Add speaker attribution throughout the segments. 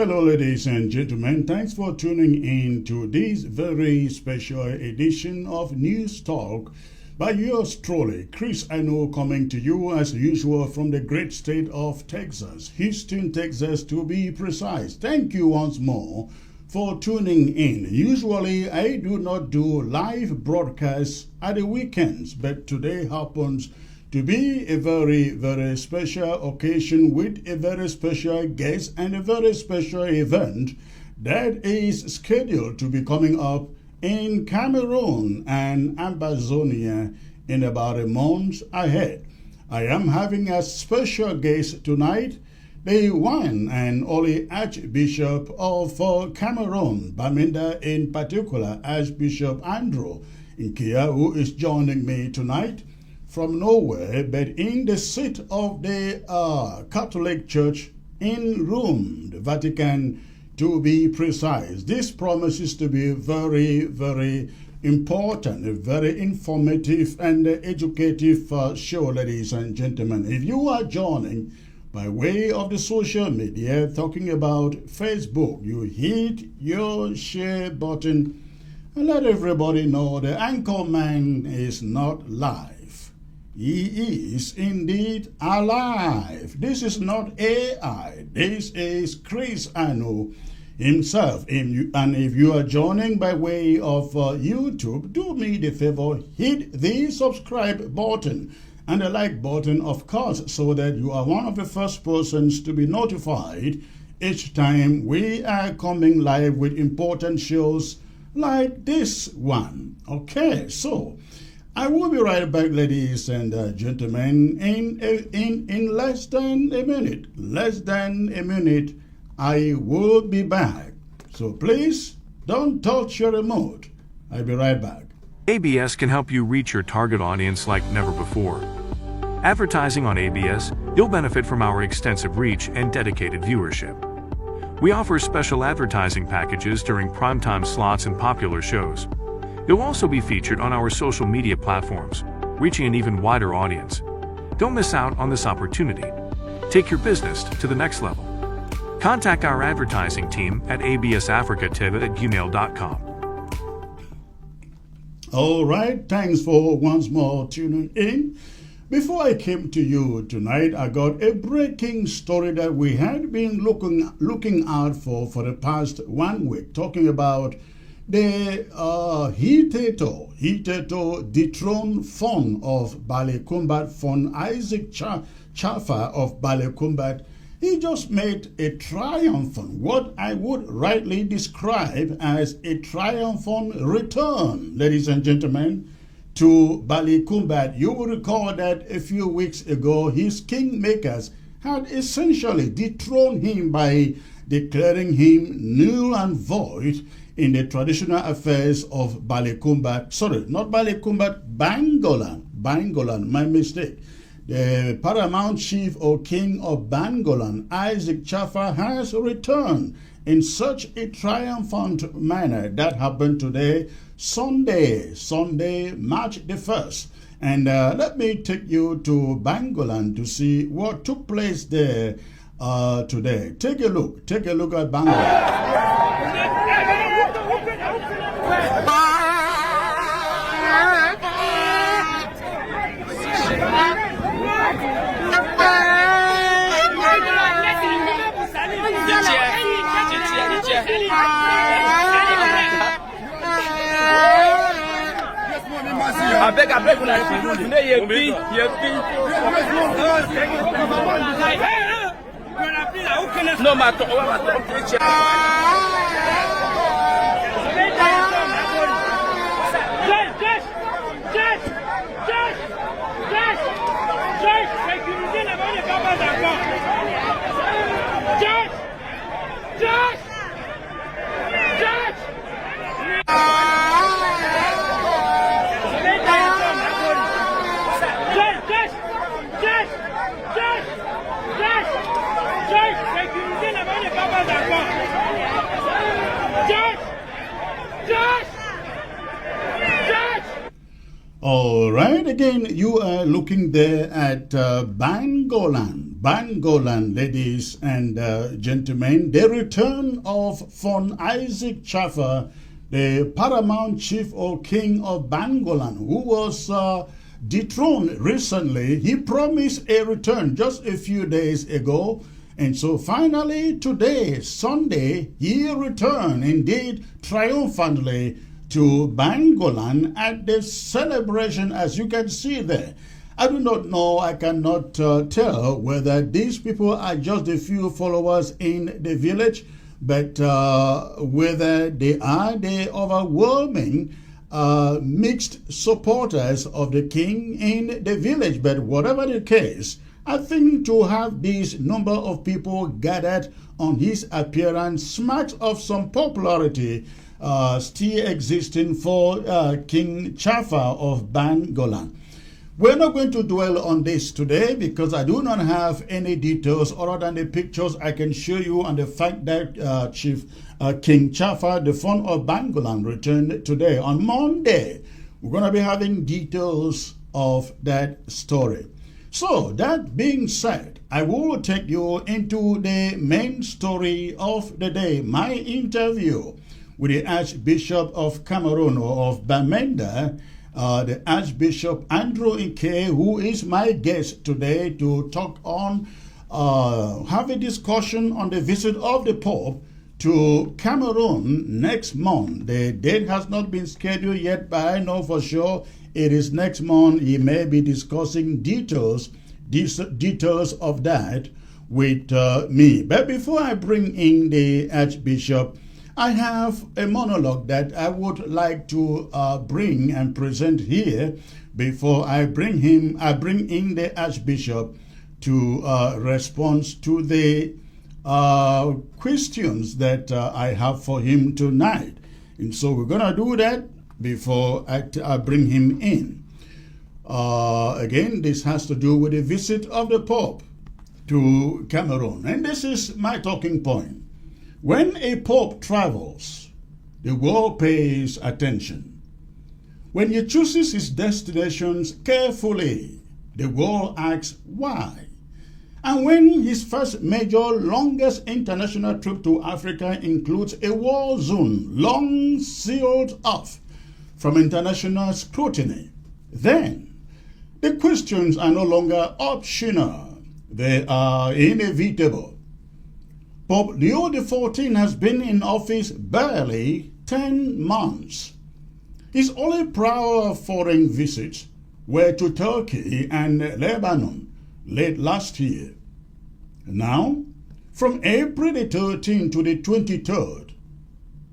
Speaker 1: Hello, ladies and gentlemen. Thanks for tuning in to this very special edition of News Talk by yours truly, Chris Ano, coming to you as usual from the great state of Texas, Houston, Texas, to be precise. Thank you once more for tuning in. Usually, I do not do live broadcasts at the weekends, but today happens to be a very, very special occasion with a very special guest and a very special event that is scheduled to be coming up in Cameroon and Ambazonia in about a month ahead. I am having a special guest tonight, the one and only Archbishop of Cameroon, Bamenda in particular, Archbishop Andrew Nkea, who is joining me tonight from nowhere, but in the seat of the Catholic Church in Rome, the Vatican, to be precise. This promises to be very, very important, a very informative and educative show, ladies and gentlemen. If you are joining by way of the social media, talking about Facebook, you hit your share button and let everybody know the anchor man is not live. He is indeed alive. This is not AI. This is Chris Ano himself. And if you are joining by way of YouTube, do me the favor, hit the subscribe button and the like button, of course, so that you are one of the first persons to be notified each time we are coming live with important shows like this one. Okay, so I will be right back, ladies and gentlemen, in less than a minute. Less than a minute, I will be back. So please, don't touch your remote. I'll be right back.
Speaker 2: ABS can help you reach your target audience like never before. Advertising on ABS, you'll benefit from our extensive reach and dedicated viewership. We offer special advertising packages during primetime slots and popular shows. You'll also be featured on our social media platforms, reaching an even wider audience. Don't miss out on this opportunity. Take your business to the next level. Contact our advertising team at absafricatv@gmail.com.
Speaker 1: All right, thanks for once more tuning in. Before I came to you tonight, I got a breaking story that we had been looking out for the past 1 week, talking about the Hiteto dethroned Fon of Balekumbat, Fon Isaac Chafa of Balekumbat. He just made a triumphant, what I would rightly describe as a triumphant return, ladies and gentlemen, to Balekumbat. You will recall that a few weeks ago, his kingmakers had essentially dethroned him by declaring him null and void in the traditional affairs of Balekumbat. Sorry, not Balekumbat, Bangolan, my mistake. The paramount chief or king of Bangolan, Isaac Chafa, has returned in such a triumphant manner. That happened today, Sunday, March the 1st. And let me take you to Bangolan to see what took place there today. Take a look at Bangolan.
Speaker 3: Avec vous n'avez non, mais attends, All right, again, you are looking there at Bangolan,
Speaker 1: Bangolan, ladies and gentlemen, the return of Von Isaac Chaffer, the paramount chief or king of Bangolan, who was dethroned recently. He promised a return just a few days ago. And so finally today, Sunday, he returned indeed triumphantly to Bangolan at the celebration, as you can see there. I do not know, I cannot tell whether these people are just a few followers in the village, but whether they are the overwhelming mixed supporters of the king in the village. But whatever the case, I think to have this number of people gathered on his appearance smacks of some popularity still existing for King Chaffer of Bangolan. We're not going to dwell on this today because I do not have any details other than the pictures I can show you and the fact that Chief King Chaffer, the founder of Bangolan, returned today. On Monday, we're going to be having details of that story. So, that being said, I will take you into the main story of the day, my interview with the Archbishop of Cameroon or of Bamenda, the Archbishop Andrew Nkea, who is my guest today to talk on, have a discussion on the visit of the Pope to Cameroon next month. The date has not been scheduled yet, but I know for sure it is next month. He may be discussing details of that with me. But before I bring in the Archbishop, I have a monologue that I would like to bring and present here before I bring in the Archbishop to respond to the questions that I have for him tonight. And so we're going to do that before I bring him in. Again, this has to do with the visit of the Pope to Cameroon. And this is my talking point. When a Pope travels, the world pays attention. When he chooses his destinations carefully, the world asks why. And when his first major, longest international trip to Africa includes a war zone long sealed off from international scrutiny, then the questions are no longer optional. They are inevitable. Pope Leo XIV has been in office barely 10 months. His only prior foreign visits were to Turkey and Lebanon late last year. Now, from April the 13th to the 23rd,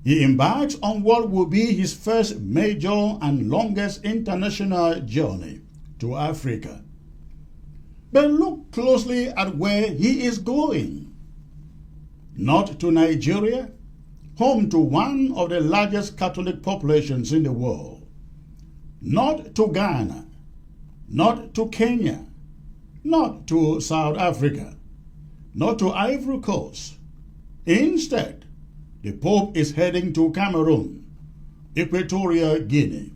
Speaker 1: he embarks on what will be his first major and longest international journey to Africa. But look closely at where he is going. Not to Nigeria, home to one of the largest Catholic populations in the world. Not to Ghana, not to Kenya, not to South Africa, not to Ivory Coast. Instead, the Pope is heading to Cameroon, Equatorial Guinea,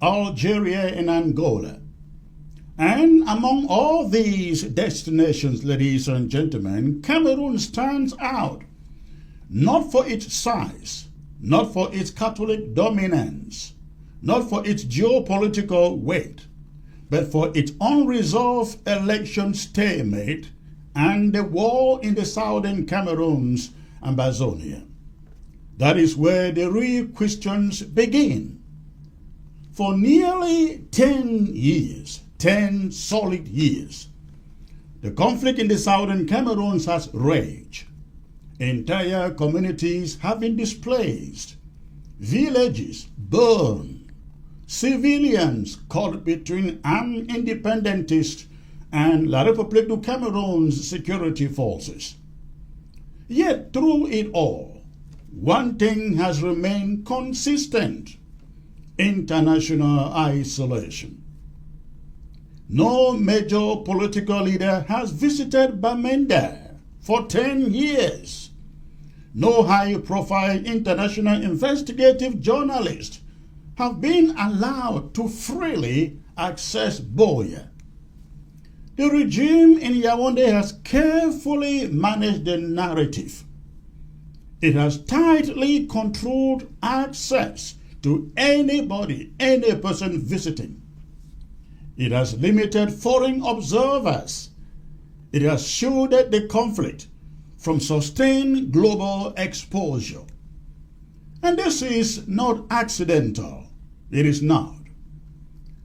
Speaker 1: Algeria and Angola. And among all these destinations, ladies and gentlemen, Cameroon stands out, not for its size, not for its Catholic dominance, not for its geopolitical weight, but for its unresolved election stalemate and the war in the southern Cameroons and Amazonia. That is where the real questions begin. For nearly 10 years, 10 solid years, the conflict in the southern Cameroons has raged. Entire communities have been displaced, villages burned, civilians caught between armed independentists and La République du Cameroon's security forces. Yet through it all, one thing has remained consistent: international isolation. No major political leader has visited Bamenda for 10 years. No high-profile international investigative journalists have been allowed to freely access Buea. The regime in Yaoundé has carefully managed the narrative. It has tightly controlled access to anybody, any person visiting. It has limited foreign observers. It has shielded the conflict from sustained global exposure. And this is not accidental. It is not.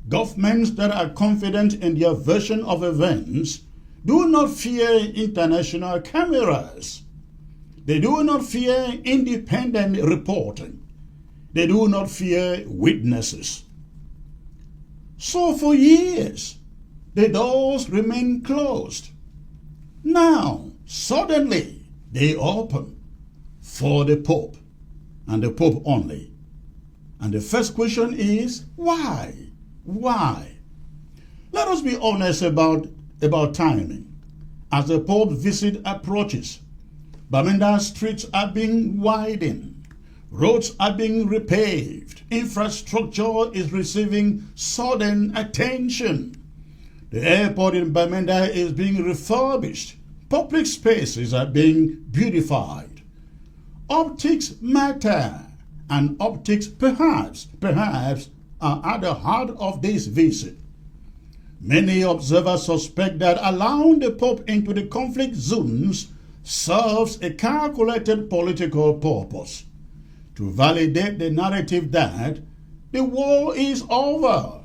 Speaker 1: Governments that are confident in their version of events do not fear international cameras. They do not fear independent reporting. They do not fear witnesses. So for years, the doors remain closed. Now, suddenly, they open for the Pope, and the Pope only. And the first question is, why? Why? Let us be honest about timing. As the Pope visit approaches, Bamenda streets are being widened, roads are being repaved, infrastructure is receiving sudden attention. The airport in Bamenda is being refurbished, public spaces are being beautified. Optics matter, and optics perhaps are at the heart of this visit. Many observers suspect that allowing the Pope into the conflict zones serves a calculated political purpose to validate the narrative that the war is over,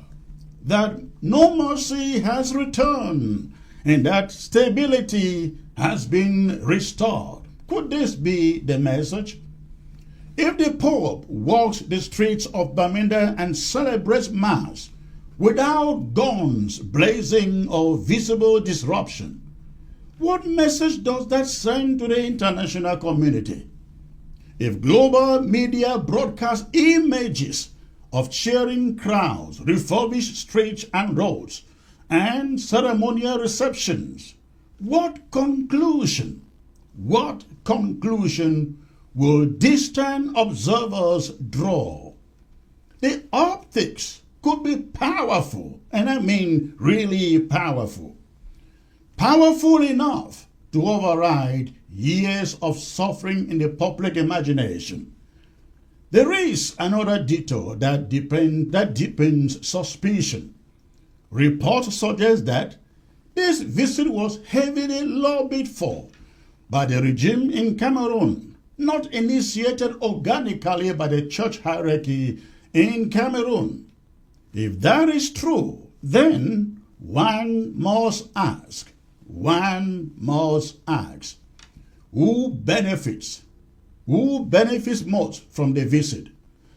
Speaker 1: that no mercy has returned, and that stability has been restored. Could this be the message? If the Pope walks the streets of Bamenda and celebrates Mass without guns blazing or visible disruption, what message does that send to the international community? If global media broadcast images of cheering crowds, refurbished streets and roads, and ceremonial receptions, what conclusion will distant observers draw? The optics could be powerful, and I mean really powerful. Powerful enough to override years of suffering in the public imagination. There is another detour that deepens suspicion. Reports suggest that this visit was heavily lobbied for by the regime in Cameroon, not initiated organically by the church hierarchy in Cameroon. If that is true, then one must ask, who benefits most from the visit?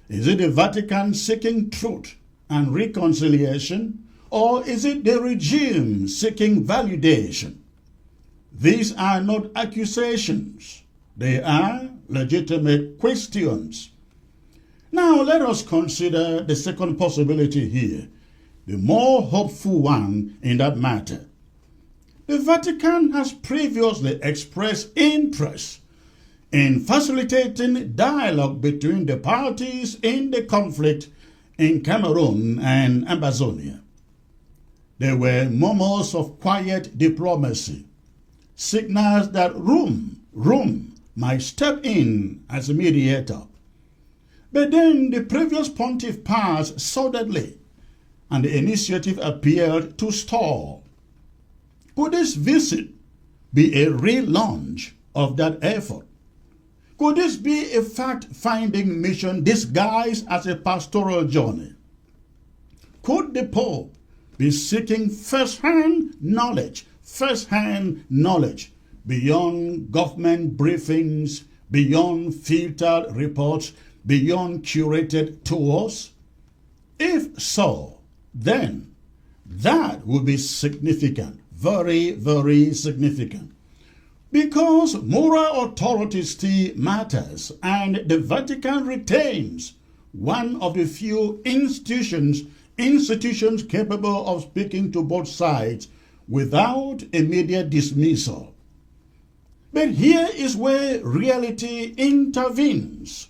Speaker 1: Is it the Vatican seeking truth and reconciliation, or is it the regime seeking validation? These are not accusations. They are legitimate questions. Now let us consider the second possibility here, the more hopeful one in that matter. The Vatican has previously expressed interest in facilitating dialogue between the parties in the conflict in Cameroon and Amazonia. There were murmurs of quiet diplomacy, signals that Rome might step in as a mediator. But then the previous pontiff passed suddenly, and the initiative appeared to stall. Could this visit be a relaunch of that effort? Could this be a fact-finding mission disguised as a pastoral journey? Could the Pope be seeking first-hand knowledge beyond government briefings, beyond filtered reports, beyond curated tours? If so, then that would be significant, very, very significant. Because moral authority still matters, and the Vatican retains one of the few institutions capable of speaking to both sides without immediate dismissal. But here is where reality intervenes.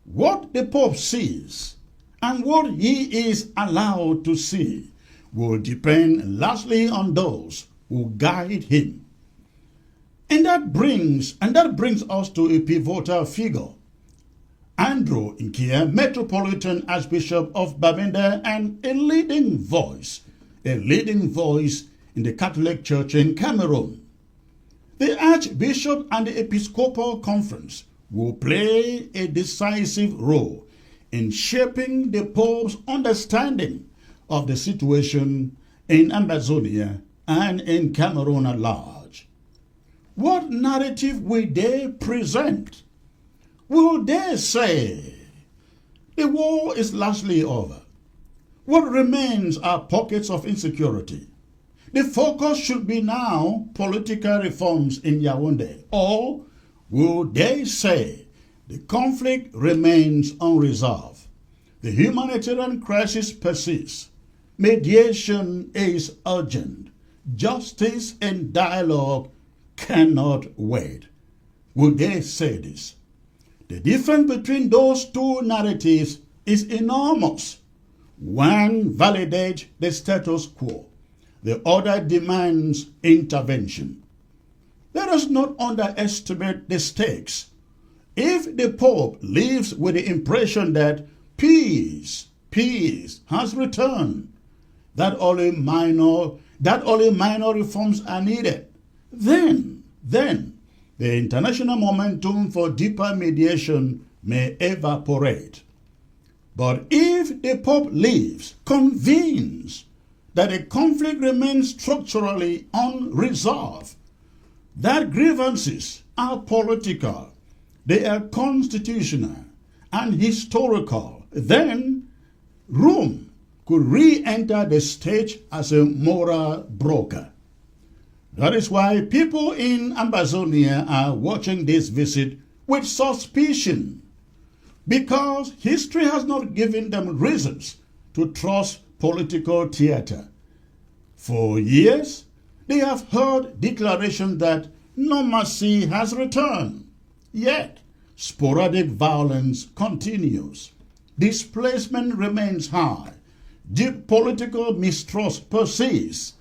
Speaker 1: What the Pope sees and what he is allowed to see will depend largely on those who guide him. And that brings us to a pivotal figure, Andrew Nkea, Metropolitan Archbishop of Bamenda, and a leading voice in the Catholic Church in Cameroon. The Archbishop and the Episcopal Conference will play a decisive role in shaping the Pope's understanding of the situation in Amazonia and in Cameroon at large. What narrative will they present? Will they say the war is largely over? What remains are pockets of insecurity. The focus should be now political reforms in Yaoundé. Or will they say the conflict remains unresolved? The humanitarian crisis persists. Mediation is urgent. Justice and dialogue cannot wait. Will they say this? The difference between those two narratives is enormous. One validates the status quo. The other demands intervention. Let us not underestimate the stakes. If the Pope lives with the impression that peace has returned, that only minor reforms are needed, then the international momentum for deeper mediation may evaporate. But if the Pope leaves convinced that the conflict remains structurally unresolved, that grievances are political, they are constitutional and historical, then Rome could re-enter the stage as a moral broker. That is why people in Amazonia are watching this visit with suspicion, because history has not given them reasons to trust political theater. For years, they have heard declarations that normalcy has returned, yet sporadic violence continues. Displacement remains high. Deep political mistrust persists.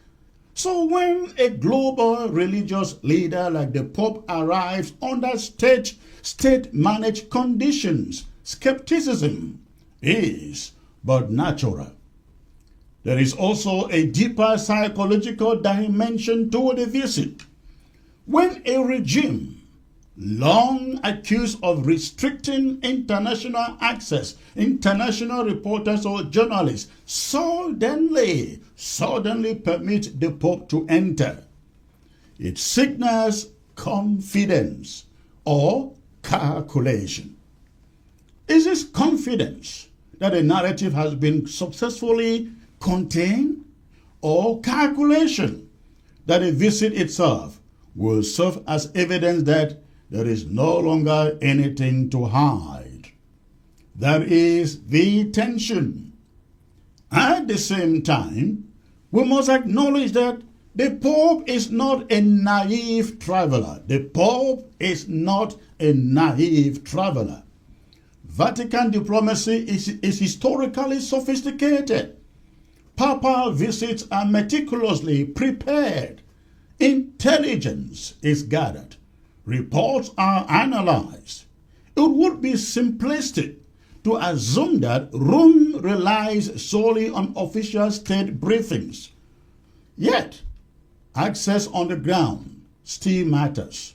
Speaker 1: So when a global religious leader like the Pope arrives under state-managed conditions, skepticism is but natural. There is also a deeper psychological dimension to the visit. When a regime long accused of restricting international access, international reporters or journalists suddenly permit the Pope to enter, it signals confidence or calculation. Is this confidence that a narrative has been successfully contained, or calculation that a visit itself will serve as evidence that there is no longer anything to hide? That is the tension. At the same time, we must acknowledge that the Pope is not a naive traveler. The Pope is not a naive traveler. Vatican diplomacy is historically sophisticated. Papal visits are meticulously prepared. Intelligence is gathered. Reports are analyzed. It would be simplistic to assume that Rome relies solely on official state briefings. Yet, access on the ground still matters.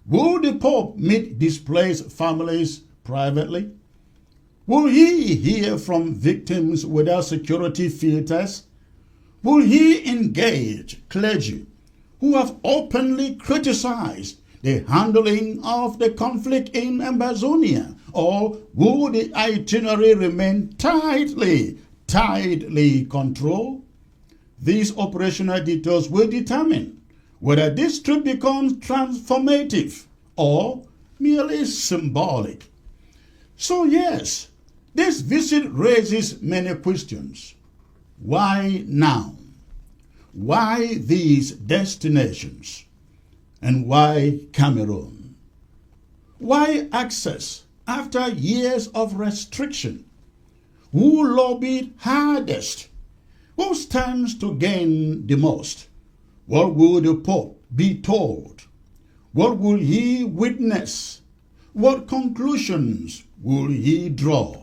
Speaker 1: Will the Pope meet displaced families privately? Will he hear from victims without security filters? Will he engage clergy who have openly criticized the handling of the conflict in Amazonia? Or will the itinerary remain tightly controlled? These operational details will determine whether this trip becomes transformative or merely symbolic. So yes, this visit raises many questions. Why now? Why these destinations? And why Cameroon? Why access after years of restriction? Who lobbied hardest? Who stands to gain the most? What will the Pope be told? What will he witness? What conclusions will he draw?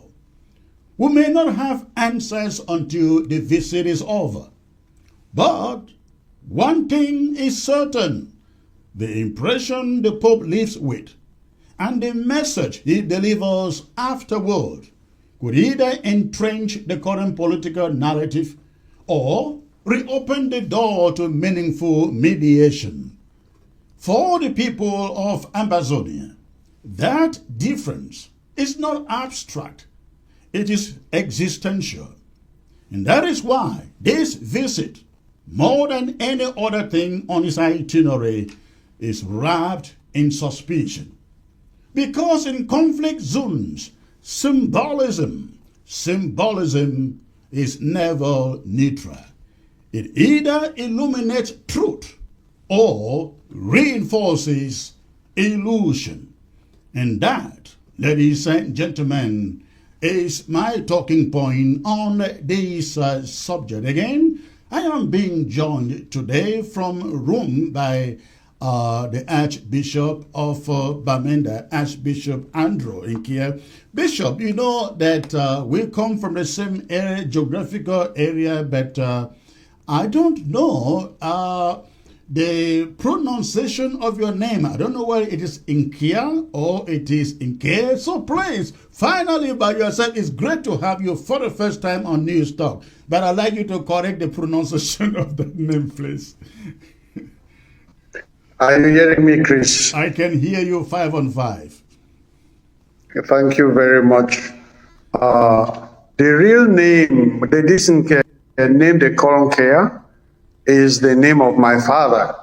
Speaker 1: We may not have answers until the visit is over. But one thing is certain: the impression the Pope leaves with and the message he delivers afterward could either entrench the current political narrative or reopen the door to meaningful mediation. For the people of Amazonia, that difference is not abstract, it is existential. And that is why this visit, more than any other thing on his itinerary, is wrapped in suspicion. Because in conflict zones, symbolism is never neutral. It either illuminates truth or reinforces illusion. And that, ladies and gentlemen, is my talking point on this subject. Again, I am being joined today from Rome by the Archbishop of Bamenda, Archbishop Andrew Nkea. Bishop, you know that we come from the same area, geographical area, but I don't know the pronunciation of your name. I don't know whether it is Nkea or it is Nkea. So please, finally by yourself, it's great to have you for the first time on News Talk. But I'd like you to correct the pronunciation of the name, please.
Speaker 4: Are you hearing me, Chris?
Speaker 1: I can hear you 5 on 5.
Speaker 4: Thank you very much. The real name, the name they call Nkea, is the name of my father.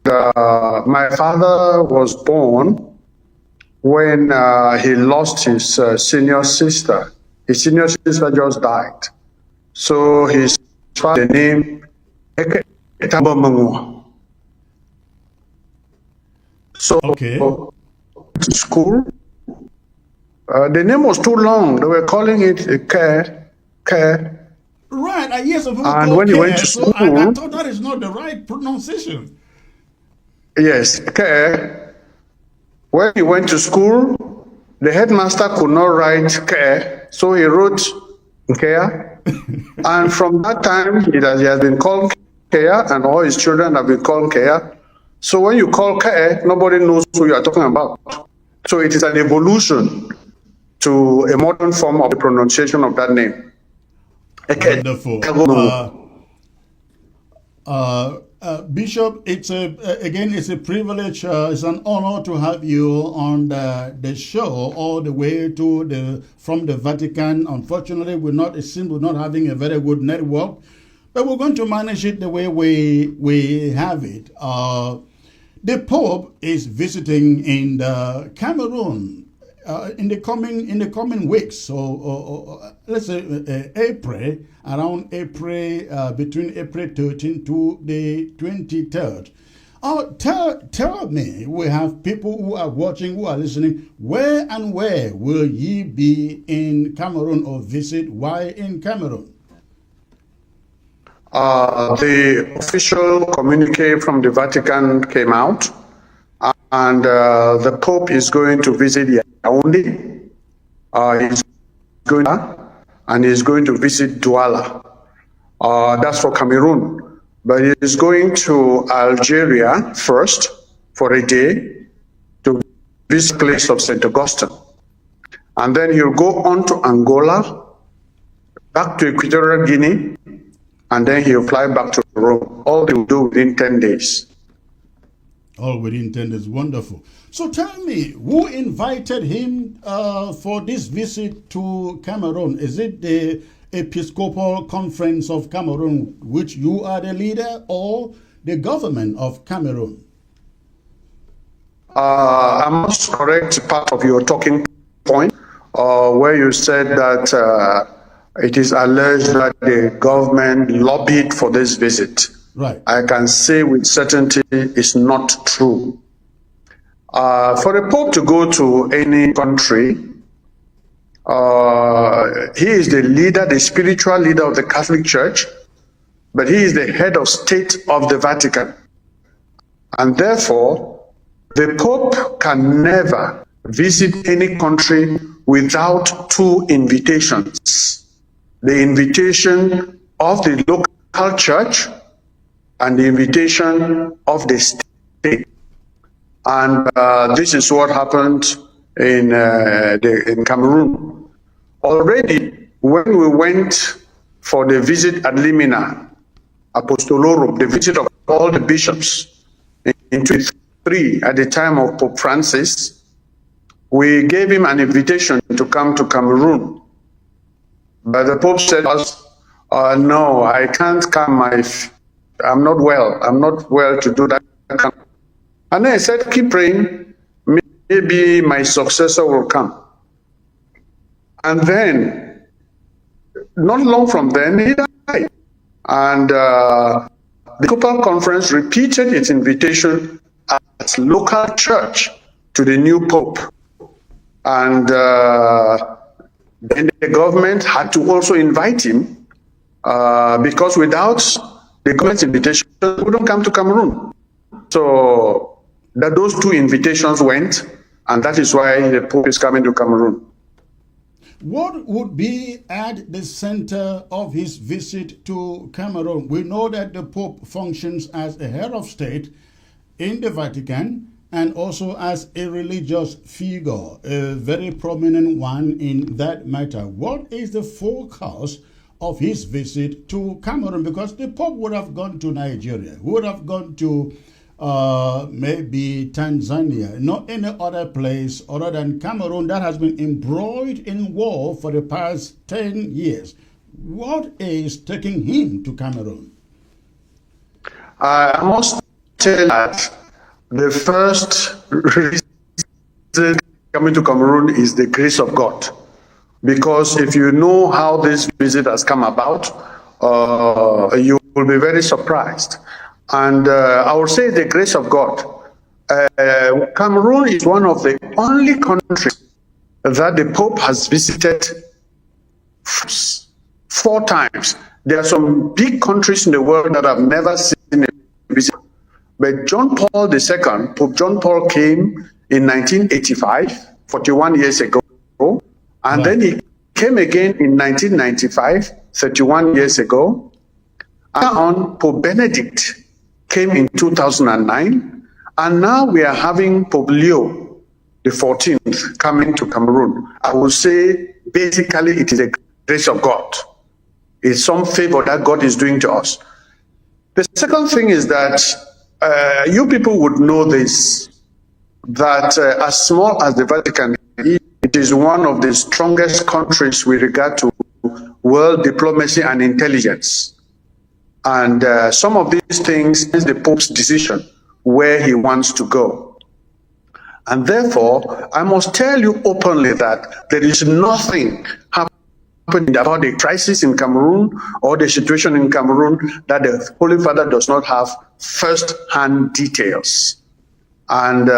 Speaker 4: My father was born when he lost his senior sister. His senior sister just died. So his father, the name Nkea. So
Speaker 1: okay.
Speaker 4: To school, the name was too long. They were calling it Nkea.
Speaker 1: Right, yes,
Speaker 4: and when he went to school,
Speaker 1: I thought that is not the right pronunciation.
Speaker 4: Yes, Nkea. When he went to school, the headmaster could not write Nkea, so he wrote Nkea. And from that time, he has been called Nkea, and all his children have been called Nkea. So when you call Nkea, nobody knows who you are talking about. So it is an evolution to a modern form of the pronunciation of that name.
Speaker 1: Wonderful. Bishop, it's a privilege, it's an honor to have you on the show all the way from the Vatican. Unfortunately, we're not having a very good network, but we're going to manage it the way we have it. The Pope is visiting in Cameroon in the coming weeks. So let's say April, around April, between April 13th to the 23rd. Tell me, we have people who are watching, who are listening. Where will ye be in Cameroon or visit? Why in Cameroon?
Speaker 4: The official communique from the Vatican came out, and the Pope is going to visit Yaoundé. He's going to visit Douala. That's for Cameroon. But he is going to Algeria first for a day to visit the place of St. Augustine. And then he'll go on to Angola, back to Equatorial Guinea, and then he'll fly back to Rome. All he will do within 10 days.
Speaker 1: All within 10 days. Wonderful. So tell me, who invited him for this visit to Cameroon? Is it the Episcopal Conference of Cameroon, which you are the leader, or the government of Cameroon?
Speaker 4: I must correct part of your talking point, where you said that it is alleged that the government lobbied for this visit.
Speaker 1: Right.
Speaker 4: I can say with certainty it's not true. For the Pope to go to any country, He is the leader, the spiritual leader of the Catholic Church, but he is the head of state of the Vatican. And therefore, the Pope can never visit any country without two invitations. The invitation of the local church and the invitation of the state. And this is what happened in Cameroon. Already, when we went for the visit ad limina apostolorum, the visit of all the bishops in 2023 at the time of Pope Francis, we gave him an invitation to come to Cameroon. But the Pope said to us, no, I can't come. I'm not well. I'm not well to do that. And then I said, keep praying. Maybe my successor will come. And then, not long from then, he died. And the Episcopal Conference repeated its invitation as local church to the new Pope. And then the government had to also invite him because without the government's invitation, we don't come to Cameroon. So that those two invitations went, and that is why the Pope is coming to Cameroon.
Speaker 1: What would be at the center of his visit to Cameroon? We know that the Pope functions as a head of state in the Vatican and also as a religious figure, a very prominent one in that matter. What is the focus of his visit to Cameroon? Because the Pope would have gone to Nigeria, would have gone to maybe Tanzania, not any other place other than Cameroon that has been embroiled in war for the past 10 years. What is taking him to Cameroon?
Speaker 4: I must tell that the first reason coming to Cameroon is the grace of God. Because if you know how this visit has come about, you will be very surprised. And I will say the grace of God. Cameroon is one of the only countries that the Pope has visited 4 times. There are some big countries in the world that have never seen a visit. But John Paul II, Pope John Paul came in 1985, 41 years ago. And then he came again in 1995, 31 years ago. And on Pope Benedict came in 2009, and now we are having Pope Leo the 14th coming to Cameroon. I will say basically it is a grace of God. It's some favor that God is doing to us. The second thing is that you people would know this, that as small as the Vatican is, it is one of the strongest countries with regard to world diplomacy and intelligence. And some of these things is the Pope's decision where he wants to go. And therefore, I must tell you openly that there is nothing happening about the crisis in Cameroon or the situation in Cameroon that the Holy Father does not have first-hand details. And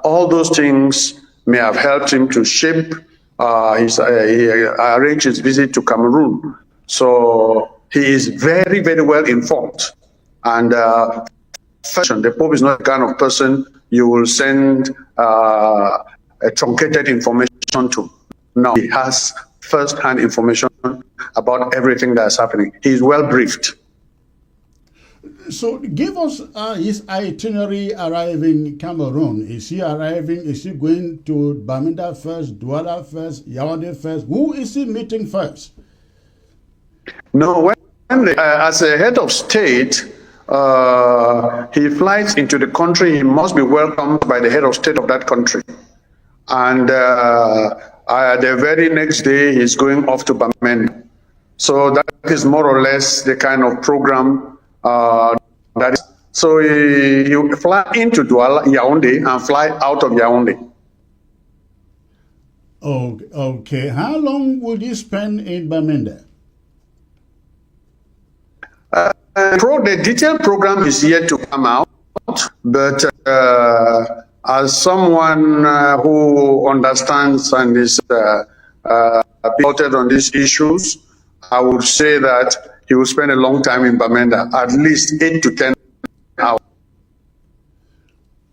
Speaker 4: all those things may have helped him to shape he arranged his visit to Cameroon. So he is very, very well informed. And the Pope is not the kind of person you will send a truncated information to. No, he has first-hand information about everything that's happening. He is well briefed.
Speaker 1: So give us his itinerary arriving in Cameroon. Is he going to Bamenda first, Douala first, Yaoundé first? Who is he meeting first?
Speaker 4: No, as a head of state, he flies into the country, he must be welcomed by the head of state of that country. And the very next day, he's going off to Bamenda. So that is more or less the kind of program that is. So you fly into Douala, Yaoundé, and fly out of Yaoundé.
Speaker 1: Okay. How long will you spend in Bamenda?
Speaker 4: The detailed program is yet to come out, but as someone who understands and is noted on these issues, I would say that he will spend a long time in Bamenda, at least 8 to 10 hours.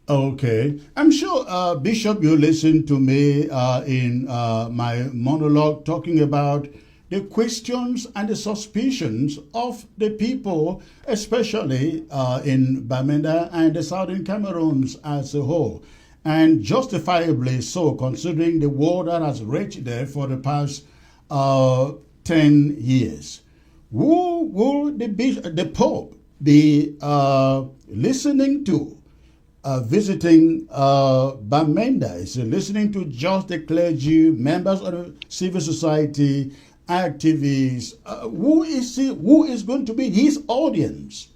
Speaker 1: Okay. I'm sure, Bishop, you listened to me in my monologue talking about the questions and the suspicions of the people, especially in Bamenda and the southern Cameroons as a whole. And justifiably so, considering the war that has raged there for the past 10 years. Who will the Pope be listening to? Visiting Bamenda? Is he listening to just the clergy, members of the civil society, activists? Who is going to be his audience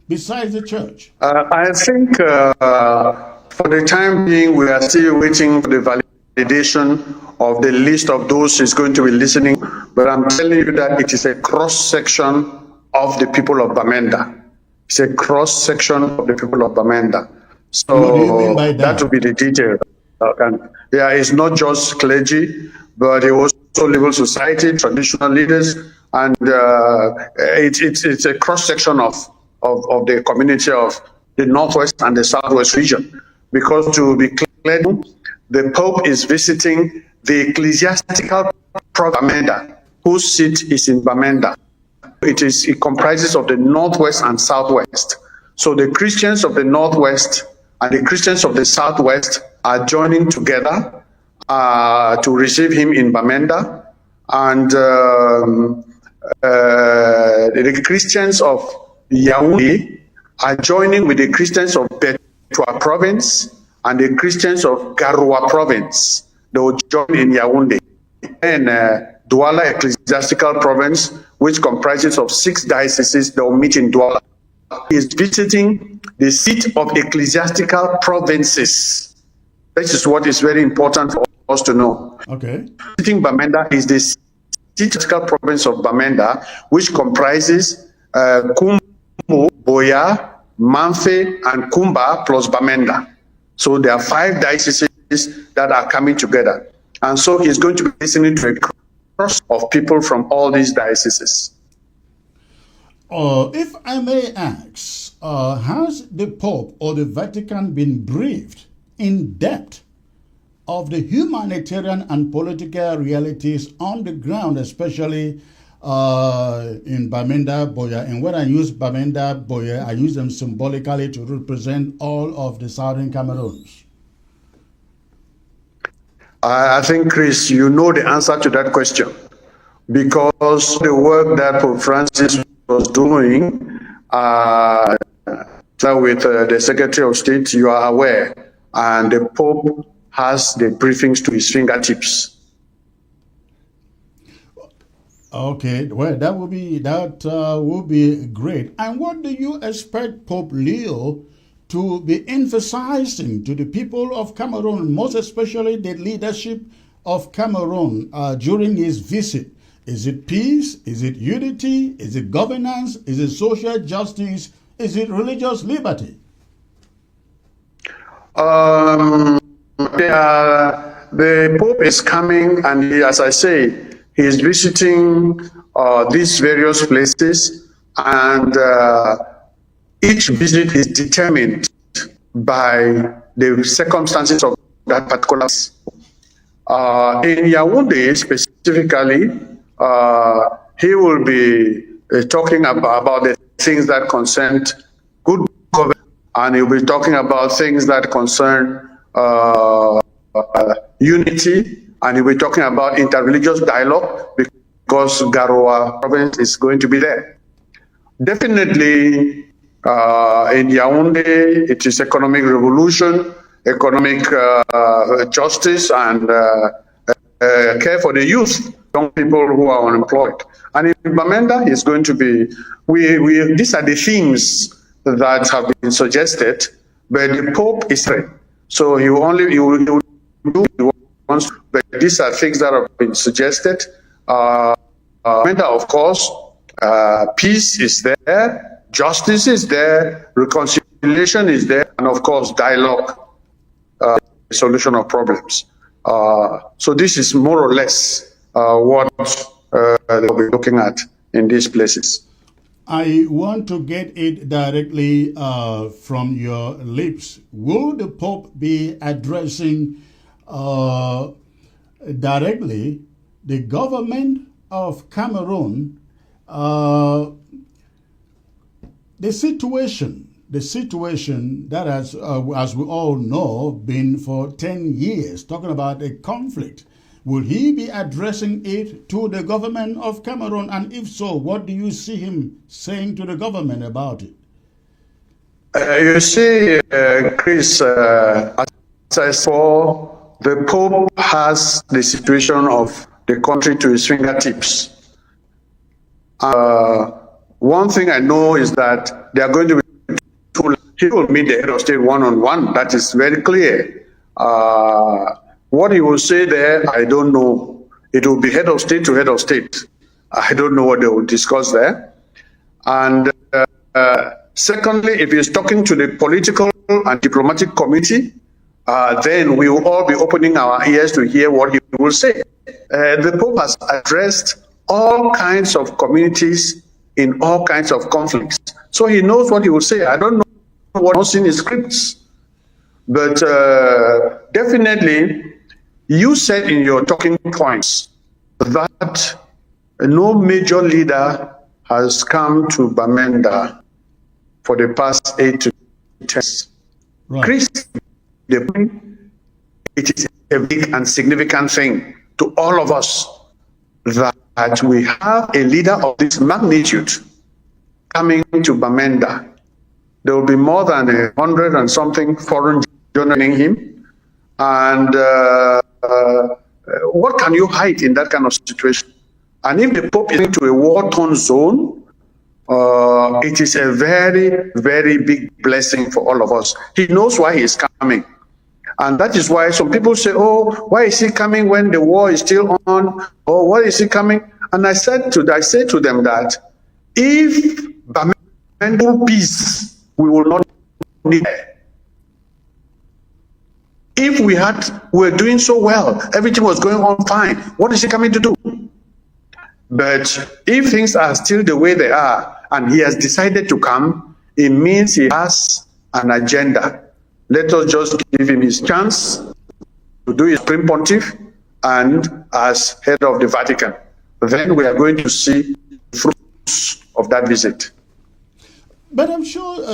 Speaker 1: besides the church?
Speaker 4: I think for the time being, we are still waiting for the validation of the list of those who's going to be listening. But I'm telling you that it is a cross-section of the people of Bamenda. It's a cross-section of the people of Bamenda. So
Speaker 1: what do you mean by that?
Speaker 4: That will be the detail. Yeah, it's not just clergy, but also civil society, traditional leaders, and it's a cross-section of the community of the Northwest and the Southwest region. Because to be clear, the Pope is visiting the ecclesiastical province of Bamenda, whose seat is in Bamenda. It comprises of the Northwest and Southwest. So the Christians of the Northwest and the Christians of the Southwest are joining together to receive him in Bamenda. And the Christians of Yaoundé are joining with the Christians of Betua province and the Christians of Garoua province. They will join in Yaoundé. And Douala Ecclesiastical Province, which comprises of 6 dioceses, they will meet in Douala. He is visiting the seat of ecclesiastical provinces. This is what is very important for us to know.
Speaker 1: Okay.
Speaker 4: Visiting Bamenda is the ecclesiastical province of Bamenda, which comprises Kumbo, Boya, Manfe, and Kumba plus Bamenda. So there are 5 dioceses that are coming together. And so he's going to be listening to a cross of people from all these dioceses.
Speaker 1: If I may ask, has the Pope or the Vatican been briefed in depth of the humanitarian and political realities on the ground, especially in Bamenda, Boya? And when I use Bamenda, Boya, I use them symbolically to represent all of the southern Cameroons.
Speaker 4: I think, Chris, you know the answer to that question, because the work that Pope Francis was doing with the Secretary of State, you are aware, and the Pope has the briefings to his fingertips.
Speaker 1: Okay, well, that will be great. And what do you expect Pope Leo to be emphasizing to the people of Cameroon, most especially the leadership of Cameroon during his visit? Is it peace? Is it unity? Is it governance? Is it social justice? Is it religious liberty?
Speaker 4: The Pope is coming, and he, as I say, he is visiting these various places, and each visit is determined by the circumstances of that particular place. In Yaoundé specifically, he will be talking about the things that concern good government, and he'll be talking about things that concern unity, and he'll be talking about interreligious dialogue, because Garoua province is going to be there. Definitely, in Yaoundé, it is economic revolution, economic justice, and care for the youth, young people who are unemployed. And in Bamenda, it's going to be, these are the themes that have been suggested, but the Pope is ready. So he will do what he wants, but these are things that have been suggested. Bamenda, of course, peace is there, justice is there, reconciliation is there, and of course, dialogue, solution of problems. So this is more or less what they'll be looking at in these places.
Speaker 1: I want to get it directly from your lips. Will the Pope be addressing directly the government of Cameroon, the situation that has, as we all know, been for 10 years, talking about a conflict? Will he be addressing it to the government of Cameroon? And if so, what do you see him saying to the government about it?
Speaker 4: You see, Chris, as I saw, the Pope has the situation of the country to his fingertips. One thing I know is that they are going to be he will meet the head of state one-on-one. That is very clear. What he will say there, I don't know. It will be head of state to head of state. I don't know what they will discuss there. And secondly, if he's talking to the political and diplomatic committee, then we will all be opening our ears to hear what he will say. The Pope has addressed all kinds of communities in all kinds of conflicts. So he knows what he will say. I don't know what's in his scripts. But definitely, you said in your talking points that no major leader has come to Bamenda for the past 8 to 10 years.
Speaker 1: Right.
Speaker 4: Chris, it is a big and significant thing to all of us that we have a leader of this magnitude coming to Bamenda. There will be more than 100 and something foreign joining him. And what can you hide in that kind of situation? And if the Pope is into a war-torn zone, it is a very, very big blessing for all of us. He knows why he is coming. And that is why some people say, oh, why is he coming when the war is still on? Or why is he coming? And I say to them that if Bamenda peace, we will not need it. If we were doing so well, everything was going on fine, what is he coming to do? But if things are still the way they are, and he has decided to come, it means he has an agenda. Let us just give him his chance to do his Supreme Pontiff and as head of the Vatican. Then we are going to see the fruits of that visit.
Speaker 1: But I'm sure,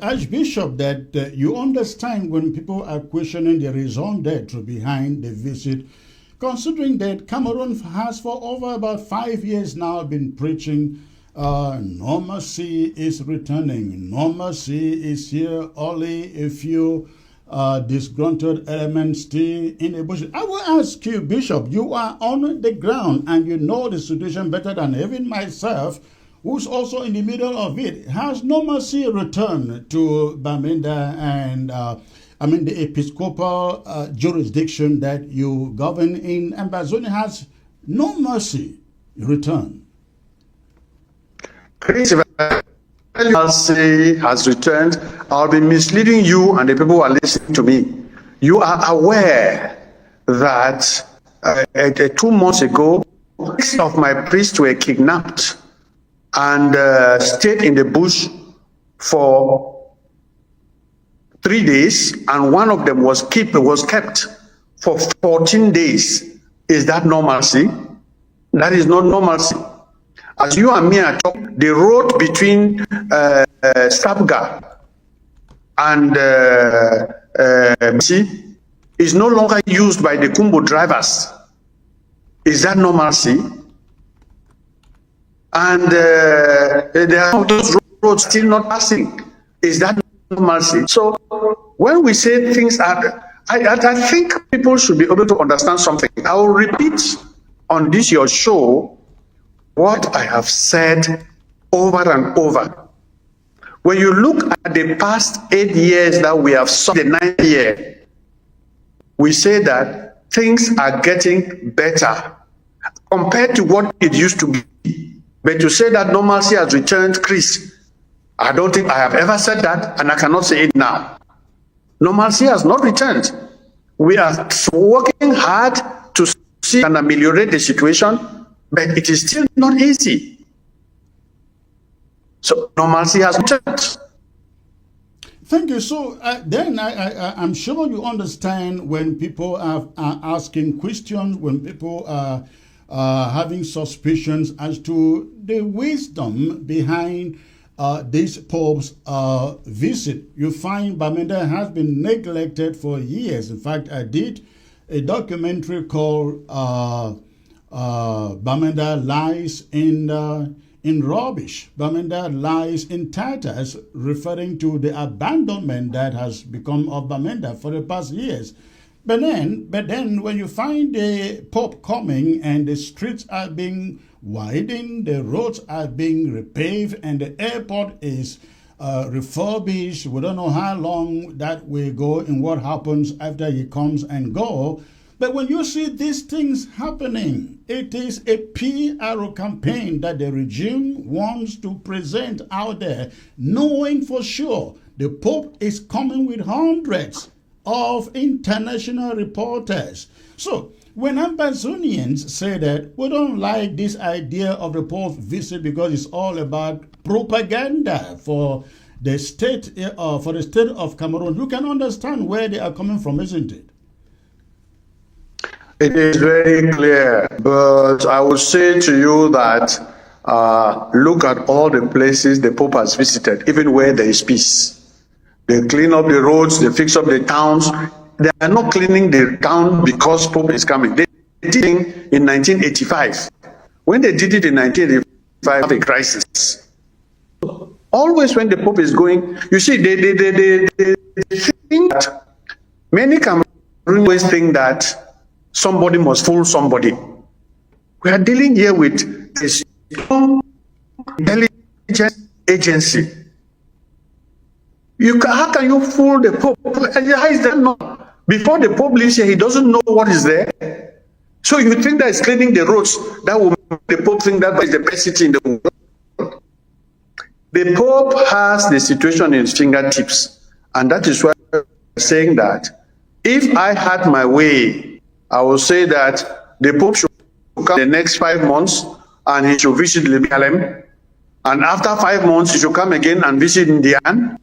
Speaker 1: Archbishop, that you understand when people are questioning the raison d'etre behind the visit, considering that Cameroon has for over about 5 years now been preaching no mercy is returning, no mercy is here, only a few disgruntled elements still in the bush. I will ask you, Bishop, you are on the ground and you know the situation better than even myself, who's also in the middle of it. Has no mercy returned to Bamenda and the episcopal jurisdiction that you govern in Ambazonia? Has no mercy returned?
Speaker 4: Chris, if mercy has returned, I'll be misleading you and the people who are listening to me. You are aware that 2 months ago, 6 of my priests were kidnapped and stayed in the bush for 3 days, and one of them was kept for 14 days. Is that normalcy? That is not normalcy. As you and me are talking, the road between Sabga and is no longer used by the Kumbo drivers. Is that normalcy? And there are those roads still not passing. Is that normalcy? So when we say things are, I think people should be able to understand something. I will repeat on this your show what I have said over and over. When you look at the past 8 years that we have saw the 9th year, we say that things are getting better compared to what it used to be. But to say that normalcy has returned, Chris, I don't think I have ever said that, and I cannot say it now. Normalcy has not returned. We are working hard to see and ameliorate the situation, but it is still not easy. So normalcy has returned.
Speaker 1: Thank you. So then I'm sure you understand when people are asking questions, when people are having suspicions as to the wisdom behind this Pope's visit. You find Bamenda has been neglected for years. In fact, I did a documentary called Bamenda Lies in Rubbish. Bamenda Lies in Tatters, referring to the abandonment that has become of Bamenda for the past years. But then when you find the Pope coming and the streets are being widened, the roads are being repaved, and the airport is refurbished, we don't know how long that will go and what happens after he comes and go. But when you see these things happening, it is a PR campaign that the regime wants to present out there, knowing for sure the Pope is coming with hundreds of international reporters. So when Ambazonians say that we don't like this idea of the Pope's visit because it's all about propaganda for the state of Cameroon, you can understand where they are coming from, isn't it?
Speaker 4: It is very clear, but I would say to you that look at all the places the Pope has visited, even where there is peace. They clean up the roads, they fix up the towns. They are not cleaning the town because Pope is coming. They did it in 1985. When they did it in 1985, have a crisis. Always when the Pope is going, you see, they think that many Cameroonians always think that somebody must fool somebody. We are dealing here with a strong intelligence agency. How can you fool the Pope? How is that not? Before the Pope leaves here, he doesn't know what is there. So you think that is cleaning the roads, that will make the Pope think that is the best city in the world. The Pope has the situation in his fingertips. And that is why I'm saying that if I had my way, I will say that the Pope should come the next 5 months and he should visit Jerusalem. And after 5 months, he should come again and visit Indian.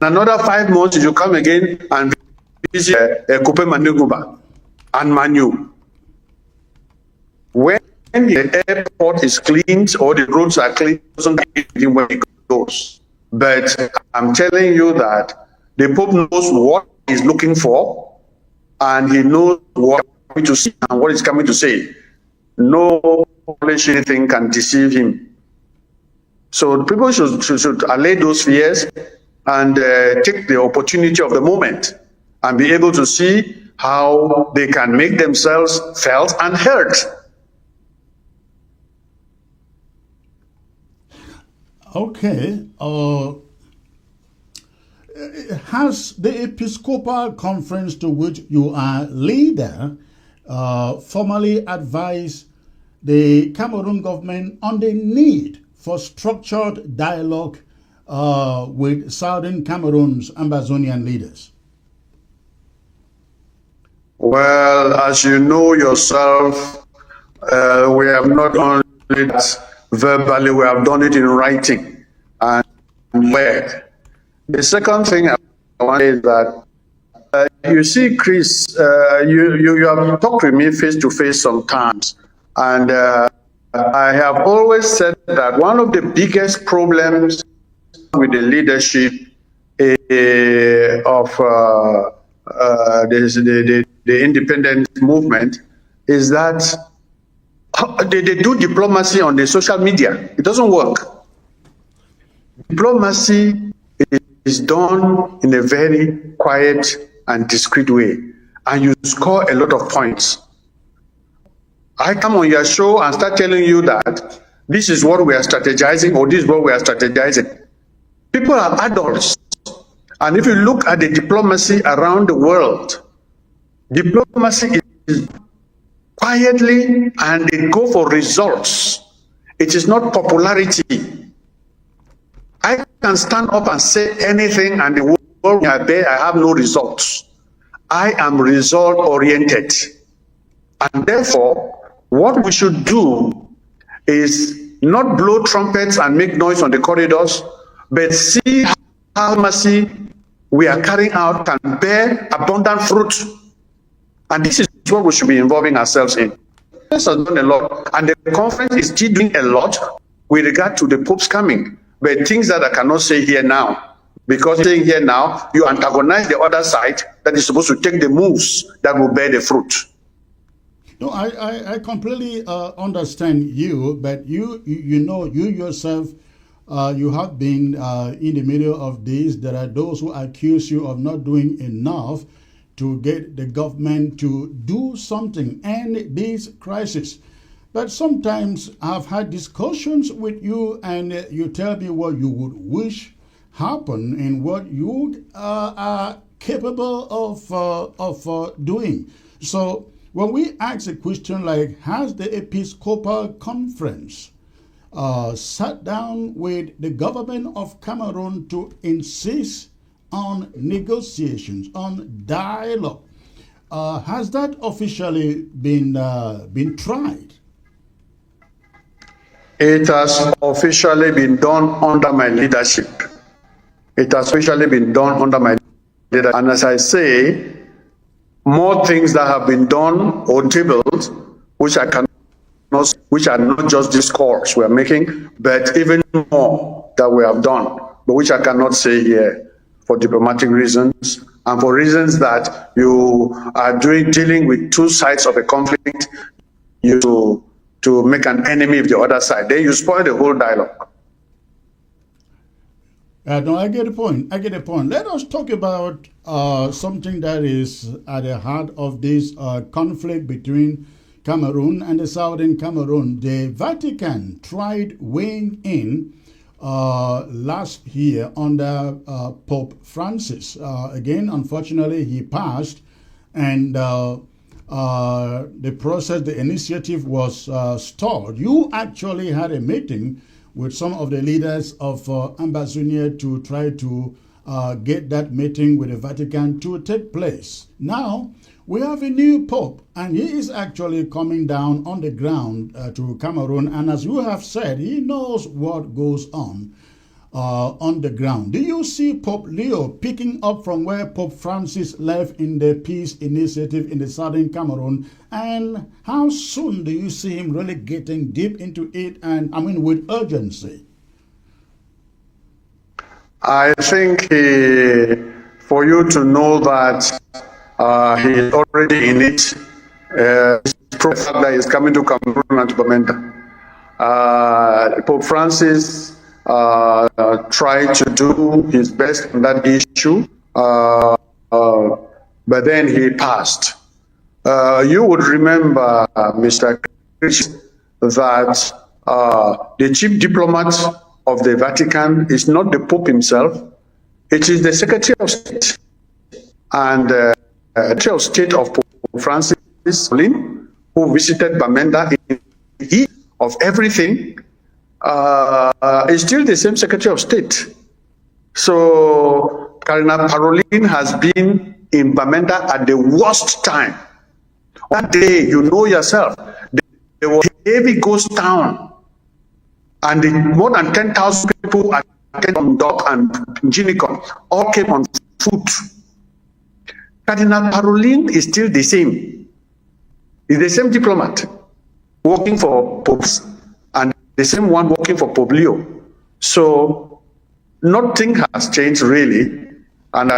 Speaker 4: Another 5 months, he should come again and visit Kupe Maniguba and Manu. When the airport is cleaned or the roads are cleaned, it doesn't even where he goes. But I'm telling you that the Pope knows what he's looking for, and he knows what he's coming to see and what he's coming to say. No Polish anything can deceive him. So people should allay those fears and take the opportunity of the moment and be able to see how they can make themselves felt and heard.
Speaker 1: Okay. Has the Episcopal Conference to which you are leader formally advised the Cameroon government on the need for structured dialogue with Southern Cameroon's Ambazonian leaders?
Speaker 4: Well, as you know yourself, we have not only that verbally, we have done it in writing and word. The second thing I want to say is that you see, Chris, you have talked with me face to face sometimes, and I have always said that one of the biggest problems with the leadership of the independent movement is that they do diplomacy on the social media. It doesn't work. Diplomacy is done in a very quiet and discreet way, and you score a lot of points. I come on your show and start telling you that this is what we are strategizing, or this is what we are strategizing. People are adults, and if you look at the diplomacy around the world, diplomacy is quietly, and they go for results. It is not popularity. I can stand up and say anything, and the world I have no results. I am result oriented. And therefore, what we should do is not blow trumpets and make noise on the corridors, but see how mercy we are carrying out can bear abundant fruit. And this is what we should be involving ourselves in. This has done a lot, and the conference is still doing a lot with regard to the Pope's coming. But things that I cannot say here now, because saying here now, you antagonize the other side that is supposed to take the moves that will bear the fruit.
Speaker 1: No, I completely understand you, but you know, you yourself, you have been in the middle of this. There are those who accuse you of not doing enough to get the government to do something and this crisis. But sometimes I've had discussions with you, and you tell me what you would wish happen and what you are capable of doing. So when we ask a question like, has the Episcopal Conference sat down with the government of Cameroon to insist on negotiations, on dialogue? Has that officially been tried?
Speaker 4: It has officially been done under my leadership. It has officially been done under my leadership. And as I say, more things that have been done or tabled, which are not just discourse we are making, but even more that we have done, but which I cannot say here for diplomatic reasons and for reasons that you are dealing with two sides of a conflict. To make an enemy of the other side, then you spoil the whole dialogue.
Speaker 1: No, I get the point. I get the point. Let us talk about something that is at the heart of this conflict between Cameroon and the southern Cameroon. The Vatican tried weighing in last year under Pope Francis. Again, unfortunately, he passed, and the process, the initiative was stalled. You actually had a meeting with some of the leaders of Ambazonia to try to get that meeting with the Vatican to take place. Now, we have a new pope, and he is actually coming down on the ground to Cameroon. And as you have said, he knows what goes on the ground. Do you see Pope Leo picking up from where Pope Francis left in the peace initiative in the southern Cameroon? And how soon do you see him really getting deep into it, and I mean with urgency?
Speaker 4: I think for you to know that he is already in it, proof that he is coming to Cameroon and to Bamenda. Pope Francis tried to do his best on that issue, but then he passed. You would remember, Mr. Chris, that the chief diplomat of the Vatican is not the Pope himself, it is the Secretary of State. And the Secretary of State of Pope Francis, who visited Bamenda in the of everything, is still the same Secretary of State. So Cardinal Parolin has been in Bamenda at the worst time. That day, you know yourself, there was a heavy ghost town, and more than 10,000 people came on Dock and Ginicon, all came on foot. Cardinal Parolin is still the same. He's the same diplomat working for popes, and the same one working for Pope Leo. So nothing has changed really, and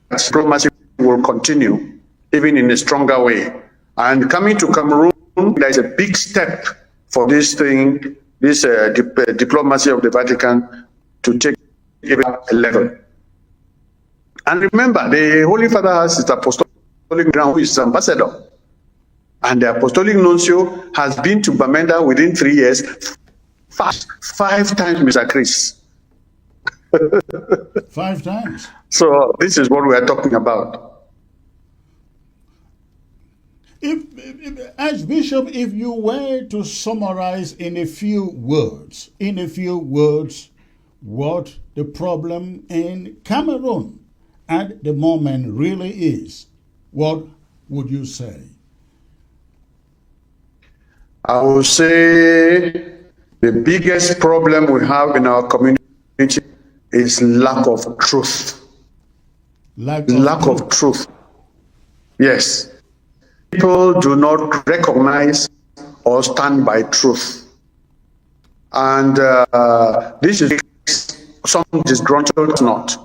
Speaker 4: diplomacy will continue even in a stronger way. And coming to Cameroon, there is a big step for this thing, this diplomacy of the Vatican to take even a level. And remember, the Holy Father has his apostolic ground, who is his ambassador. And the apostolic nuncio has been to Bamenda within 3 years, five times, Mr. Chris.
Speaker 1: 5 times.
Speaker 4: So this is what we are talking about.
Speaker 1: Archbishop, if you were to summarize in a few words, what the problem in Cameroon at the moment really is, what would you say?
Speaker 4: I will say the biggest problem we have in our community is lack of truth. Lack of truth. Yes. People do not recognize or stand by truth. And this is some disgruntled not.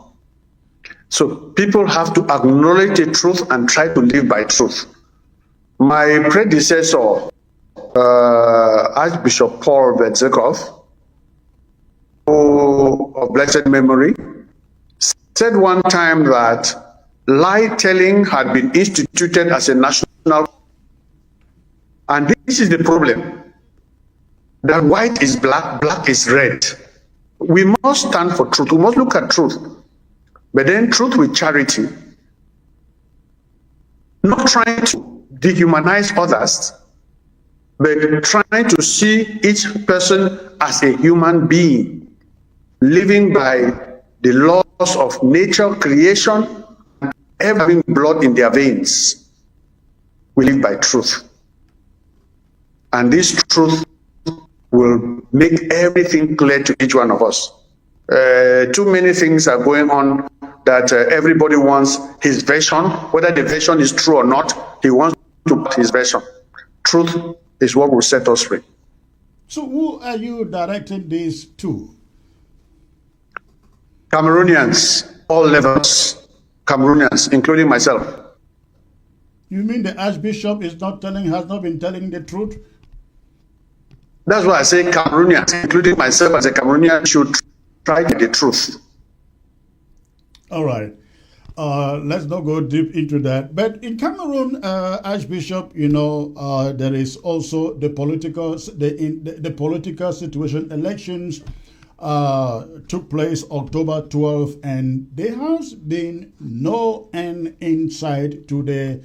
Speaker 4: So people have to acknowledge the truth and try to live by truth. My predecessor, Archbishop Paul Vetzekov, of blessed memory, said one time that lie telling had been instituted as a national, and this is the problem, that white is black, black is red. We must stand for truth. We must look at truth, but then truth with charity, not trying to dehumanize others, but trying to see each person as a human being, living by the laws of nature, creation, and having blood in their veins. We live by truth. And this truth will make everything clear to each one of us. Too many things are going on that everybody wants his version. Whether the version is true or not, he wants to put his version. Truth is what will set us free.
Speaker 1: So who are you directing this to?
Speaker 4: Cameroonians, all levels, Cameroonians, including myself.
Speaker 1: You mean the Archbishop has not been telling the truth?
Speaker 4: That's why I say Cameroonians, including myself as a Cameroonian, should try the truth.
Speaker 1: All right. Let's not go deep into that. But in Cameroon, Archbishop, there is also the political situation. Elections took place October 12th, and there has been no end in sight to the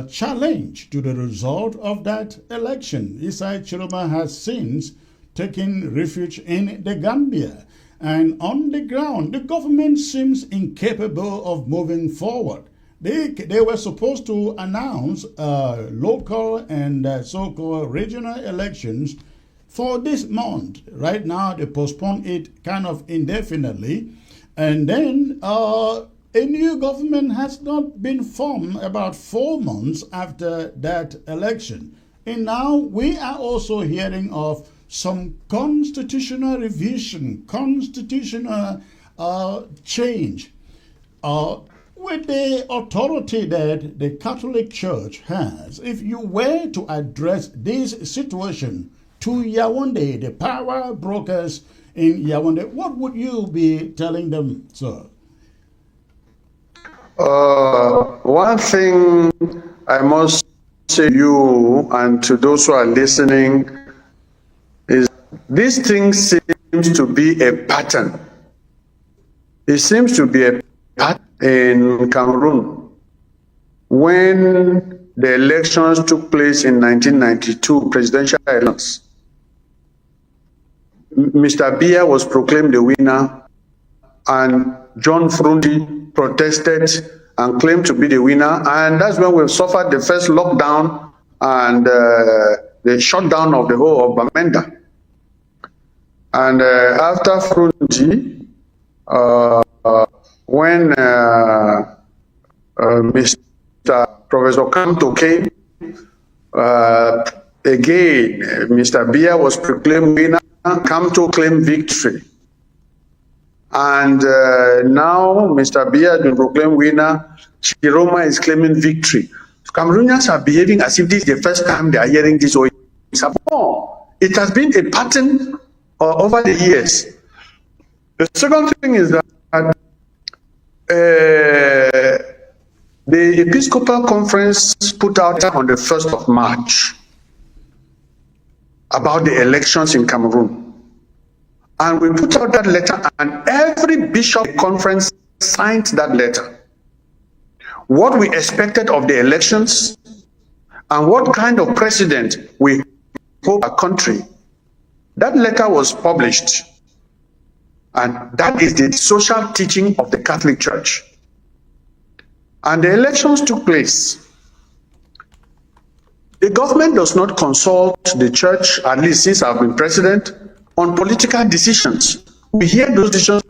Speaker 1: challenge to the result of that election. Isai Chiroma has since taken refuge in the Gambia. And on the ground, the government seems incapable of moving forward. They were supposed to announce local and so-called regional elections for this month. Right now, they postponed it kind of indefinitely. And then a new government has not been formed about 4 months after that election. And now we are also hearing of some constitutional revision, constitutional change. With the authority that the Catholic Church has, if you were to address this situation to Yaoundé, the power brokers in Yaoundé, what would you be telling them, sir?
Speaker 4: One thing I must say to you and to those who are listening is this thing seems to be a pattern. It seems to be a pattern in Cameroon. When the elections took place in 1992, presidential elections, Mr. Biya was proclaimed the winner, and John Frundi protested and claimed to be the winner, and that's when we suffered the first lockdown and the shutdown of the whole of Bamenda. And after Frundi, when Mr. Professor Kanto came, again, Mr. Biya was proclaimed winner, Kanto claimed victory. And now Mr. Biya has been proclaimed winner, Chiroma is claiming victory. Cameroonians are behaving as if this is the first time they are hearing this. It has been a pattern over the years. The second thing is that the Episcopal Conference put out on the 1st of March about the elections in Cameroon. And we put out that letter, and every bishop conference signed that letter. What we expected of the elections and what kind of president we hope our country. That letter was published, and that is the social teaching of the Catholic Church. And the elections took place. The The government does not consult the church, at least since I've been president, on political decisions. We hear those decisions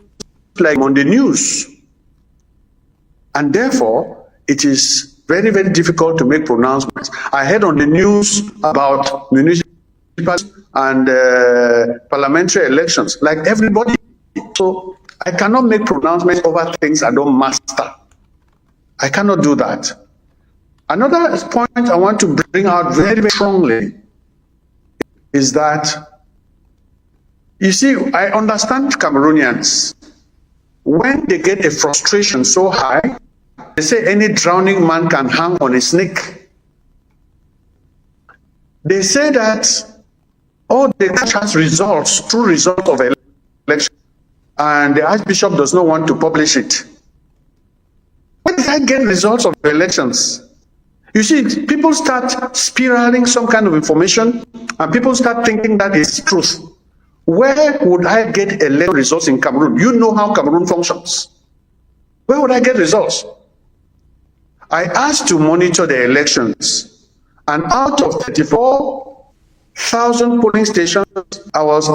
Speaker 4: like on the news. And therefore, it is very, very difficult to make pronouncements. I heard on the news about municipal and parliamentary elections, like everybody. So I cannot make pronouncements over things I don't master. I cannot do that. Another point I want to bring out very, very strongly is that, you see, I understand Cameroonians. When they get a frustration so high, they say any drowning man can hang on a snake. They say that, oh, the church has results, true results of election, and the Archbishop does not want to publish it. Where did I get results of elections? You see, people start spiraling some kind of information, and people start thinking that is truth. Where would I get election results in Cameroon? You know how Cameroon functions. Where would I get results? I asked to monitor the elections, and out of 34,000 polling stations, I was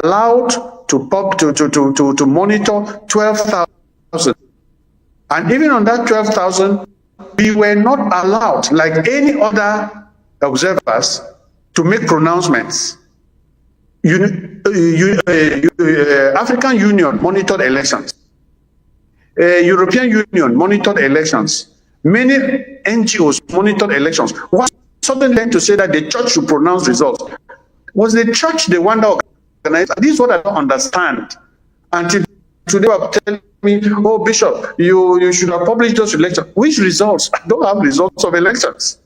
Speaker 4: allowed to monitor 12,000. And even on that 12,000, we were not allowed, like any other observers, to make pronouncements. African Union monitored elections. European Union monitored elections. Many NGOs monitored elections. What suddenly to say that the church should pronounce results? Was the church the one that organized? This is what I don't understand. Until today, I'm telling me, oh, Bishop, you should have published those elections. Which results? I don't have results of elections.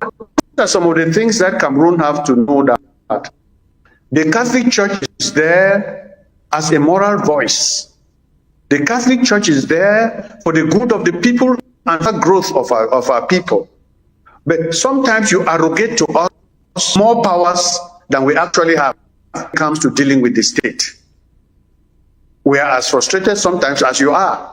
Speaker 4: These are some of the things that Cameroon have to know, that the Catholic Church is there as a moral voice. The Catholic Church is there for the good of the people and the growth of our people. But sometimes you arrogate to us more powers than we actually have when it comes to dealing with the state. We are as frustrated sometimes as you are.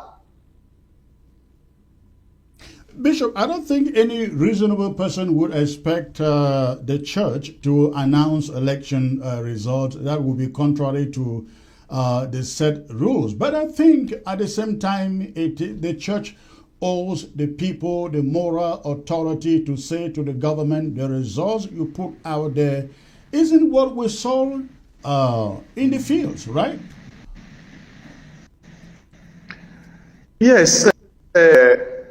Speaker 1: Bishop, I don't think any reasonable person would expect the church to announce election results. That would be contrary to the set rules. But I think at the same time, the church owes the people the moral authority to say to the government, the results you put out there isn't what we saw in the fields, right?
Speaker 4: Yes.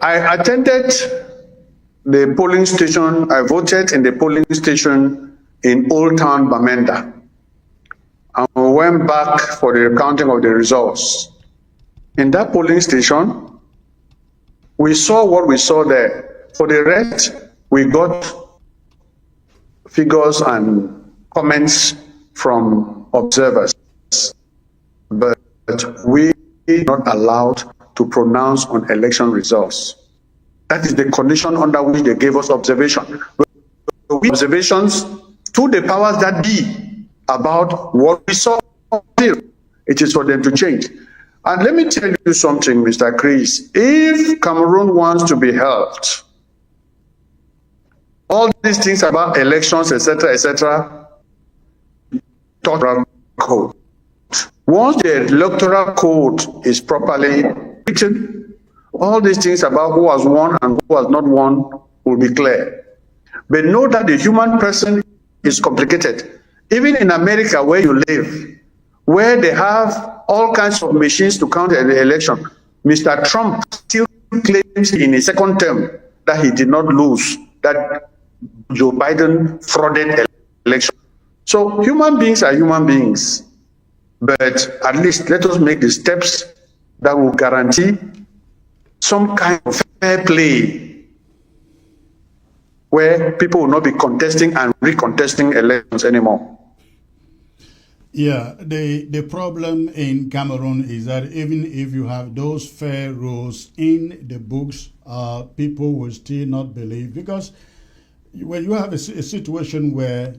Speaker 4: I attended the polling station. I voted in the polling station in Old Town, Bamenda. And we went back for the counting of the results. In that polling station, we saw what we saw there. For the rest, we got figures and comments from observers. But we are not allowed to pronounce on election results. That is the condition under which they gave us observation. Observations to the powers that be about what we saw. It is for them to change. And let me tell you something, Mr. Chris. If Cameroon wants to be helped, all these things about elections, etc., electoral code. Once the electoral code is properly written, all these things about who has won and who has not won will be clear. But know that the human person is complicated. Even in America, where you live, where they have all kinds of machines to count the election, Mr. Trump still claims in his second term that he did not lose, that Joe Biden frauded election. So human beings are human beings. But at least let us make the steps that will guarantee some kind of fair play where people will not be contesting and recontesting elections anymore.
Speaker 1: Yeah, the problem in Cameroon is that even if you have those fair rules in the books, people will still not believe, because when you have a situation where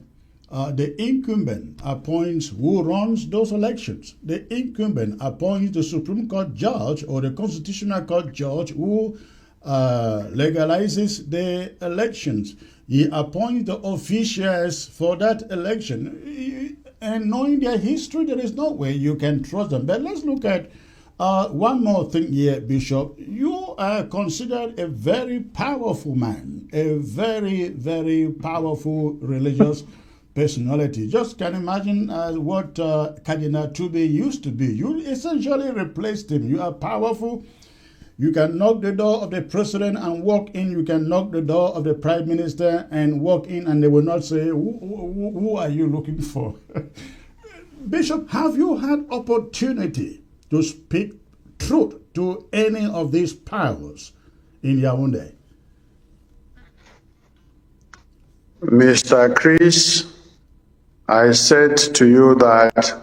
Speaker 1: the incumbent appoints who runs those elections, the incumbent appoints the Supreme Court judge or the Constitutional Court judge who legalizes the elections. He appoints the officials for that election. And knowing their history, there is no way you can trust them. But let's look at one more thing here, Bishop. You are considered a very powerful man, a very, very powerful religious personality. Just can imagine what Cardinal Tube used to be. You essentially replaced him. You are powerful. You can knock the door of the president and walk in. You can knock the door of the prime minister and walk in, and they will not say, who are you looking for? Bishop, have you had opportunity to speak truth to any of these powers in your own day?
Speaker 4: Mr. Chris, I said to you that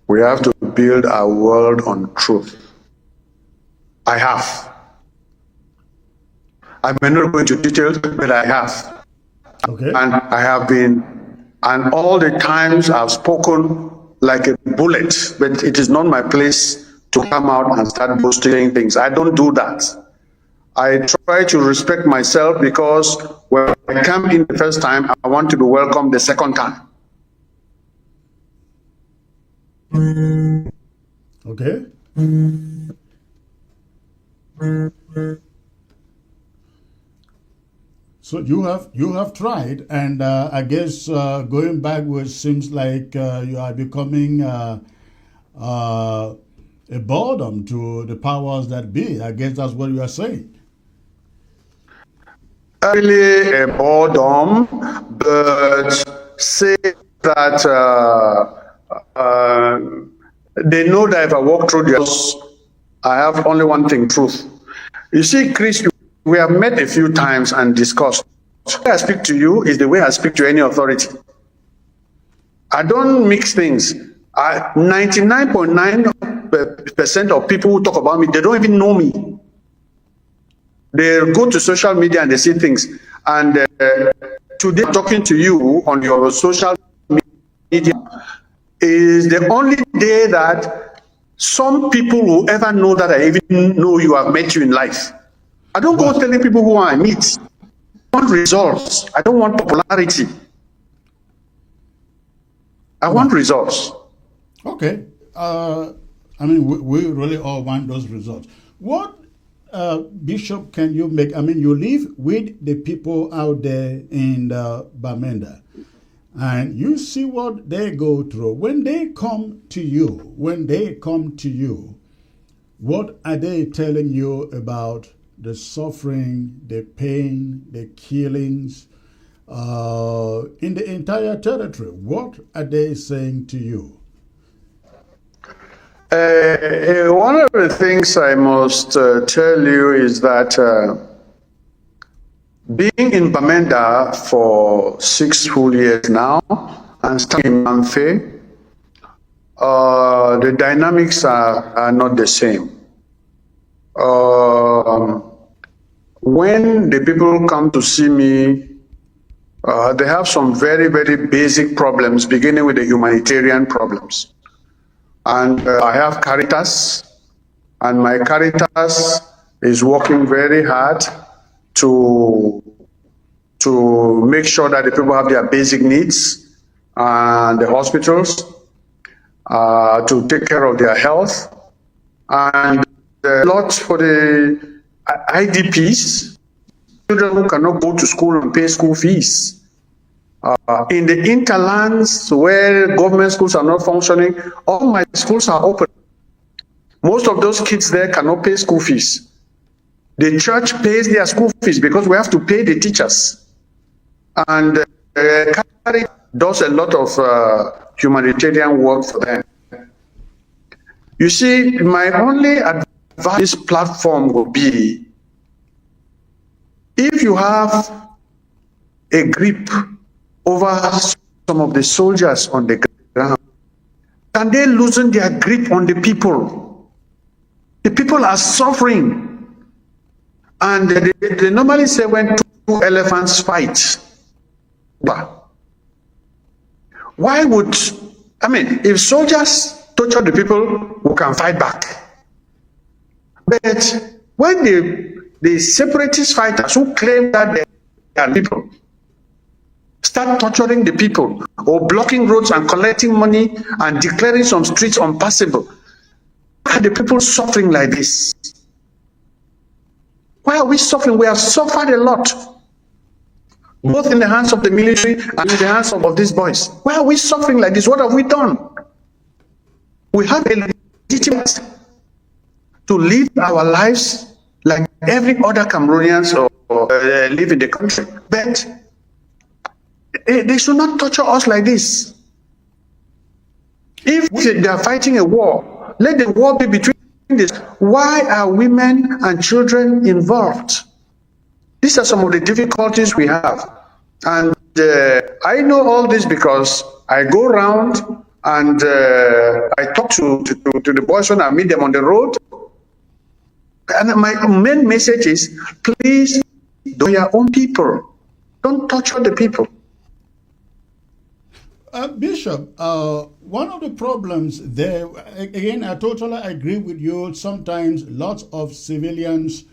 Speaker 4: we have to build our world on truth. I have. I may not go into details, but I have.
Speaker 1: Okay.
Speaker 4: And I have been, and all the times I've spoken like a bullet, but it is not my place to come out and start boasting things. I don't do that. I try to respect myself, because when I come in the first time, I want to be welcome the second time.
Speaker 1: Okay. So you have tried, and I guess going backwards seems like you are becoming a boredom to the powers that be. I guess that's what you are saying.
Speaker 4: Really a boredom, but say that they know that if I walk through their house, I have only one thing: truth. You see, Chris, we have met a few times and discussed. The way I speak to you is the way I speak to any authority. I don't mix things. 99.9% of people who talk about me, they don't even know me. They go to social media and they see things. And today, talking to you on your social media is the only day that some people will ever know that I even know you, have met you in life. I don't go telling people who I meet. I want results. I don't want popularity. I want results.
Speaker 1: Okay. I mean, we really all want those results. What, Bishop, can you make? I mean, you live with the people out there in Bamenda, and you see what they go through. When they come to you, what are they telling you about the suffering, the pain, the killings in the entire territory? What are they saying to you?
Speaker 4: One of the things I must tell you is that being in Bamenda for 6 full years now and staying in Nkea, the dynamics are not the same. When the people come to see me, they have some very, very basic problems, beginning with the humanitarian problems. And I have Caritas, and my Caritas is working very hard to make sure that the people have their basic needs, and the hospitals, to take care of their health, and a lot for the IDPs, children who cannot go to school and pay school fees. In the interlands where government schools are not functioning, all my schools are open. Most of those kids there cannot pay school fees. The church pays their school fees because we have to pay the teachers. And Caritas does a lot of humanitarian work for them. You see, my only advice on this platform would be, if you have a grip over some of the soldiers on the ground, can they loosen their grip on the people? The people are suffering. And they normally say when 2 elephants fight. Why would, I mean, if soldiers torture the people, we can fight back. But when the the separatist fighters who claim that they are people start torturing the people or blocking roads and collecting money and declaring some streets unpassable, why are the people suffering like this? Why are we suffering? We have suffered a lot, both in the hands of the military and in the hands of these boys. Why are we suffering like this? What have we done? We have a legitimate to live our lives like every other Cameroonians or live in the country. But they should not torture us like this. If they are fighting a war, let the war be between this. Why are women and children involved? These are some of the difficulties we have. And I know all this because I go around and I talk to the boys when I meet them on the road. And my main message is, please do your own people. Don't torture the people.
Speaker 1: Bishop, one of the problems there, again, I totally agree with you. Sometimes lots of civilians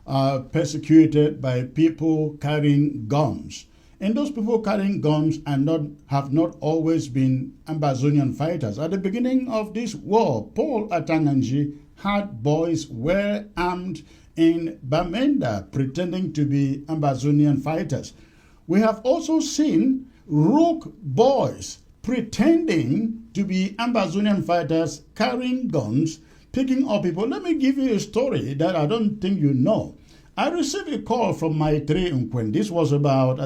Speaker 1: are persecuted by people carrying guns. And those people carrying guns have not always been Ambazonian fighters. At the beginning of this war, Paul Atanganji had boys well armed in Bamenda pretending to be Ambazonian fighters. We have also seen rogue boys pretending to be Ambazonian fighters, carrying guns, picking up people. Let me give you a story that I don't think you know. I received a call from my Nkea. This was about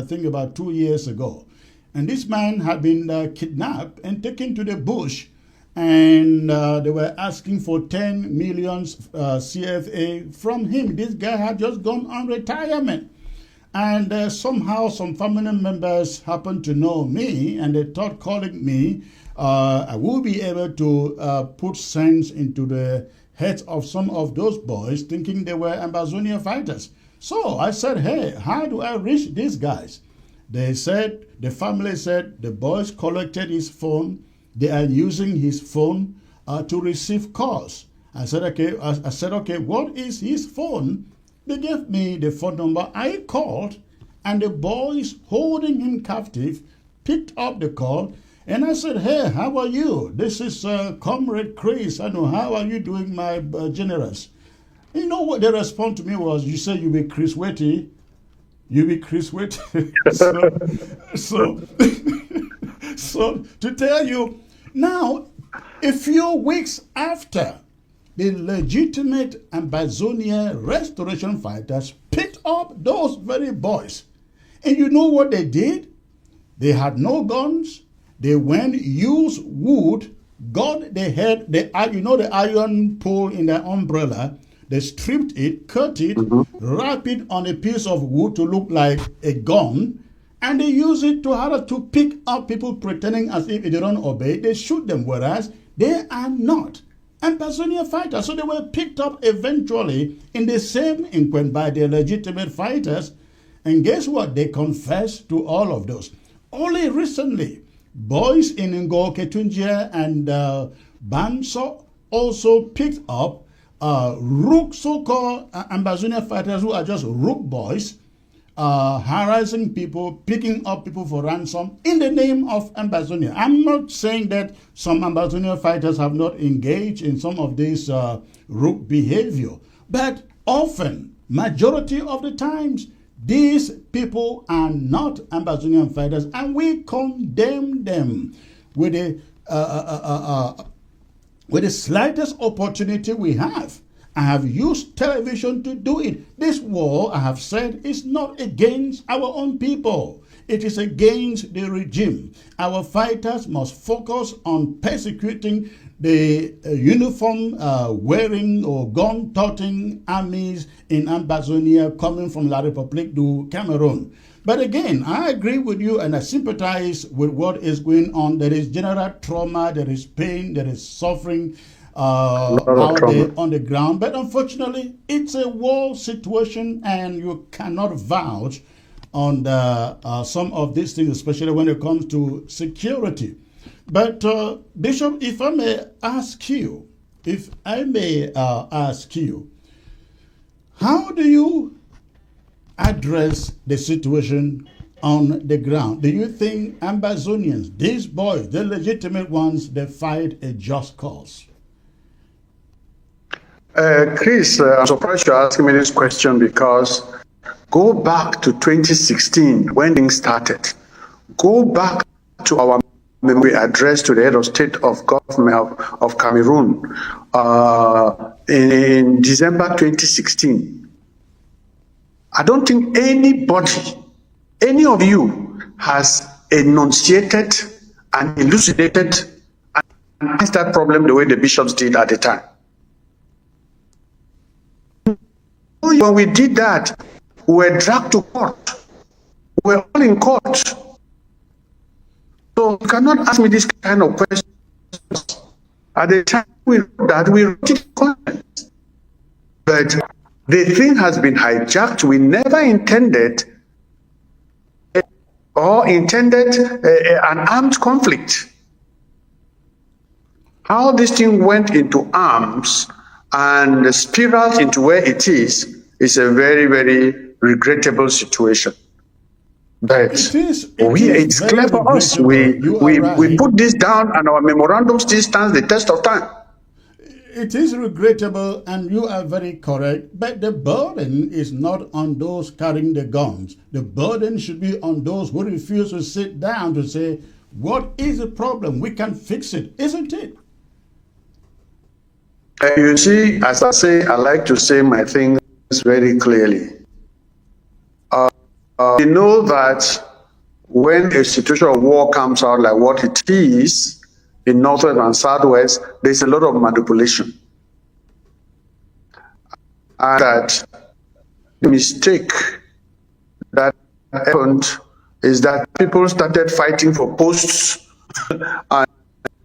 Speaker 1: 2 years ago. And this man had been kidnapped and taken to the bush. And they were asking for 10 million CFA from him. This guy had just gone on retirement. And somehow some family members happened to know me, and they thought calling me, I will be able to put sense into the heads of some of those boys, thinking they were Ambazonia fighters. So I said, hey, how do I reach these guys? They said, the family said, the boys collected his phone. They are using his phone to receive calls. I said, okay, what is his phone? They gave me the phone number. I called, and the boys holding him captive picked up the call. And I said, hey, how are you? This is Comrade Chris. I know, how are you doing, my generals? You know what the response to me was? You say you be Chris Wetty. You be Chris Wetty. So to tell you, now, a few weeks after, the legitimate Ambazonia restoration fighters picked up those very boys. And you know what they did? They had no guns. They went, used wood, got the head, the iron pole in the umbrella. They stripped it, cut it, wrap it on a piece of wood to look like a gun, and they use it to pick up people pretending as if they don't obey. They shoot them, whereas they are not Ambazonia fighters. So they were picked up eventually in the same inquest by the legitimate fighters. And guess what? They confessed to all of those. Only recently, boys in Nkea, Ketunjia, and Banso also picked up rook, so-called Ambazonia fighters who are just rook boys, harassing people, picking up people for ransom in the name of Ambazonia. I'm not saying that some Ambazonia fighters have not engaged in some of this rook behavior, but often, majority of the times, these people are not Ambazonian fighters, and we condemn them with the slightest opportunity we have. I have used television to do it. This war, I have said, is not against our own people. It is against the regime. Our fighters must focus on persecuting the uniform wearing or gun-toting armies in Ambazonia coming from La République du Cameroon. But again, I agree with you and I sympathize with what is going on. There is general trauma, there is pain, there is suffering out there on the ground. But unfortunately, it's a war situation and you cannot vouch on some of these things, especially when it comes to security. But Bishop, if I may ask you, How do you address the situation on the ground? Do you think Ambazonians, these boys, the legitimate ones, they fight a just cause?
Speaker 4: Chris, I'm surprised you're asking me this question because go back to 2016 when things started. Go back to our memory address to the head of state of government of Cameroon in December 2016. I don't think anybody, any of you, has enunciated and elucidated and answered that problem the way the bishops did at the time. When we did that, we were dragged to court. We were all in court. So you cannot ask me this kind of questions. At the time we wrote that, we wrote it conscience. But the thing has been hijacked. We never intended an armed conflict. How this thing went into arms and spiraled into where it is a very, very regrettable situation. But it's clear for us. We put this down and our memorandum still stands the test of time.
Speaker 1: It is regrettable and you are very correct, but the burden is not on those carrying the guns. The burden should be on those who refuse to sit down to say, what is the problem? We can fix it, isn't it?
Speaker 4: You see, as I say, I like to say my things very clearly. We know that when a situation of war comes out like what it is in Northwest and Southwest, there's a lot of manipulation. And that the mistake that happened is that people started fighting for posts and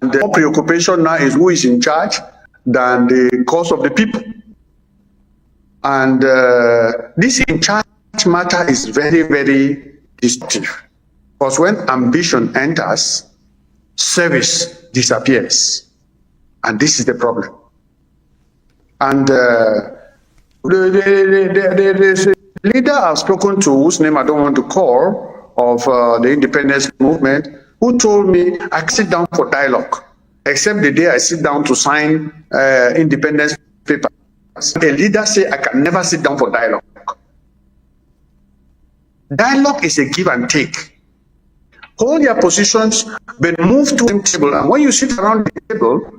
Speaker 4: the preoccupation now is who is in charge than the cause of the people. And this in charge matter is very, very destructive. Because when ambition enters, service disappears. And this is the problem. And the leader I've spoken to, whose name I don't want to call, of the independence movement, who told me I can sit down for dialogue, except the day I sit down to sign independence papers. A leader say I can never sit down for dialogue. Dialogue is a give and take. Hold your positions, but move to the table. And when you sit around the table,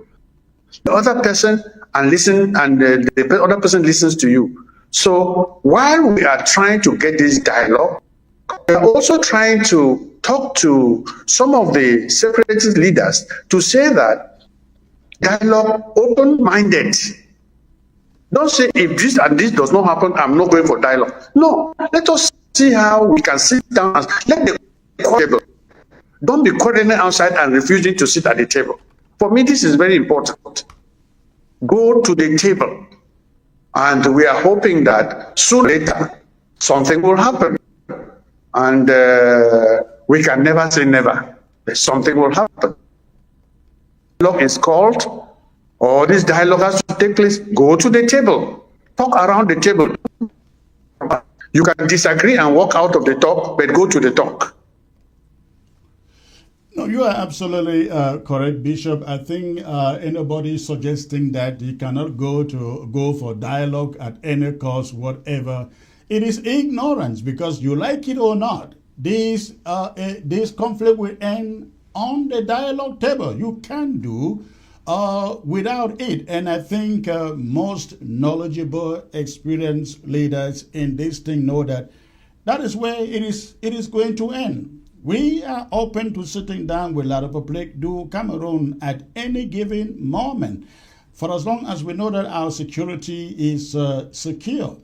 Speaker 4: the other person and listen, and the other person listens to you. So while we are trying to get this dialogue, we are also trying to talk to some of the separatist leaders to say that dialogue, open-minded. Don't say if this and this does not happen, I'm not going for dialogue. No, let us see how we can sit down and let the table. Don't be quarreling outside and refusing to sit at the table. For me, this is very important. Go to the table. And we are hoping that sooner or later, something will happen. And we can never say never. Something will happen. Dialogue is called, or this dialogue has to take place. Go to the table. Talk around the table. You can disagree and walk out of the talk, but go to the talk.
Speaker 1: No, you are absolutely correct, Bishop. I think anybody suggesting that you cannot go for dialogue at any cost, whatever, it is ignorance, because you like it or not, this conflict will end on the dialogue table. You can do without it. And I think most knowledgeable, experienced leaders in this thing know that that is where it is going to end. We are open to sitting down with La République du Cameroon at any given moment, for as long as we know that our security is secure.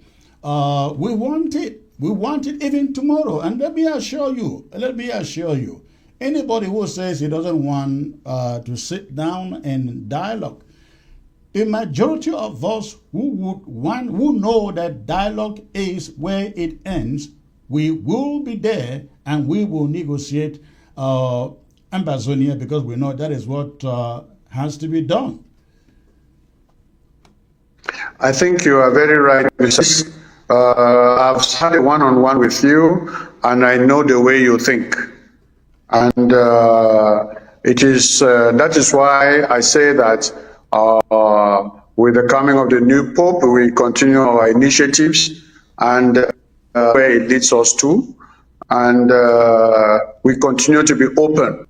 Speaker 1: We want it. We want it even tomorrow. And let me assure you, anybody who says he doesn't want to sit down and dialogue, the majority of us who know that dialogue is where it ends, we will be there and we will negotiate Ambazonia, because we know that is what has to be done.
Speaker 4: I think you are very right. I've had a one-on-one with you, and I know the way you think. And it is that is why I say that with the coming of the new Pope, we continue our initiatives and where it leads us to. And we continue to be open.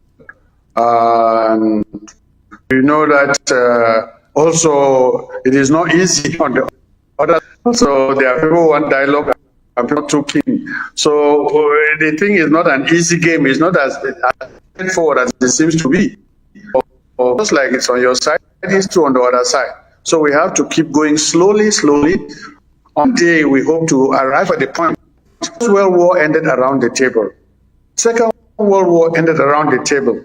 Speaker 4: And you know that also it is not easy on the other. So there are people who want dialogue. I'm not too keen. So the thing is not an easy game. It's not as straightforward as it seems to be. Or just like it's on your side, it's true on the other side. So we have to keep going slowly. One day we hope to arrive at the point. First World War ended around the table. Second World War ended around the table.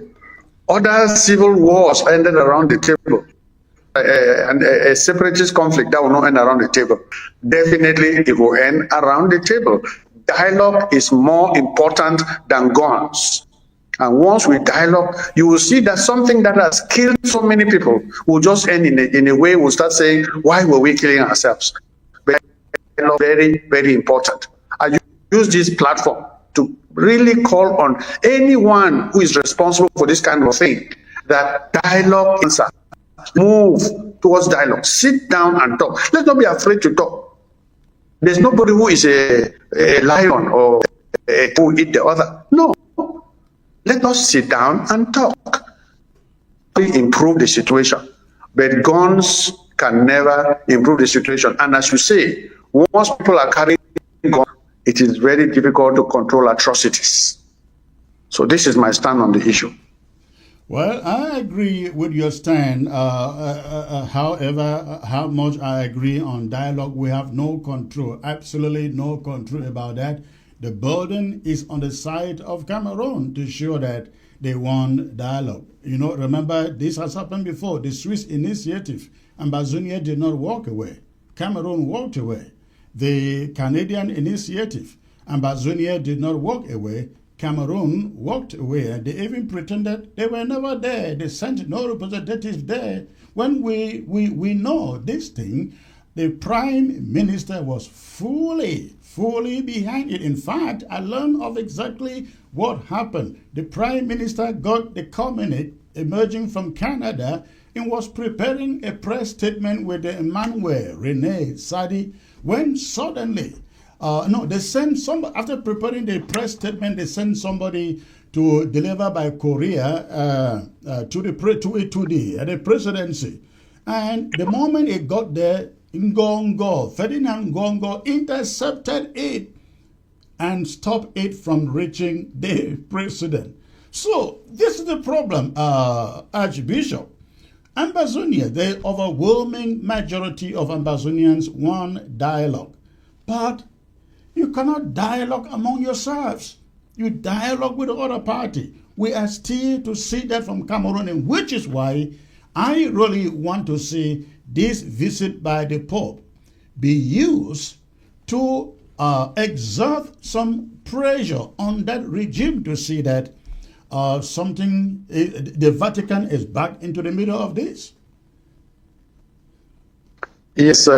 Speaker 4: Other civil wars ended around the table. And a separatist conflict that will not end around the table. Definitely it will end around the table. Dialogue is more important than guns. And once we dialogue, you will see that something that has killed so many people will just end in a way we'll start saying, why were we killing ourselves? But dialogue is very, very important. I use this platform to really call on anyone who is responsible for this kind of thing, that dialogue is a move towards dialogue. Sit down and talk. Let's not be afraid to talk. There's nobody who is a lion or who eat the other. No. Let us sit down and talk. We improve the situation. But guns can never improve the situation. And as you say, once people are carrying guns, it is very difficult to control atrocities. So this is my stand on the issue.
Speaker 1: Well, I agree with your stand. However, how much I agree on dialogue, we have no control, absolutely no control about that. The burden is on the side of Cameroon to show that they want dialogue. You know, remember, this has happened before. The Swiss initiative, Ambazonia did not walk away. Cameroon walked away. The Canadian initiative, Ambazonia did not walk away. Cameroon walked away, and they even pretended they were never there. They sent no representatives there. When we know this thing, the Prime Minister was fully behind it. In fact, I learned of exactly what happened. The Prime Minister got the communique emerging from Canada and was preparing a press statement with the Emmanuel Rene Sadi when suddenly they sent somebody, after preparing the press statement, they sent somebody to deliver by courier to the presidency. And the moment it got there, Ferdinand Ngongo intercepted it and stopped it from reaching the president. So this is the problem, Archbishop. Ambazonia, the overwhelming majority of Ambazonians want dialogue. But you cannot dialogue among yourselves. You dialogue with the other party. We are still to see that from Cameroon, and which is why I really want to see this visit by the Pope be used to exert some pressure on that regime to see that the Vatican is back into the middle of this.
Speaker 4: Yes,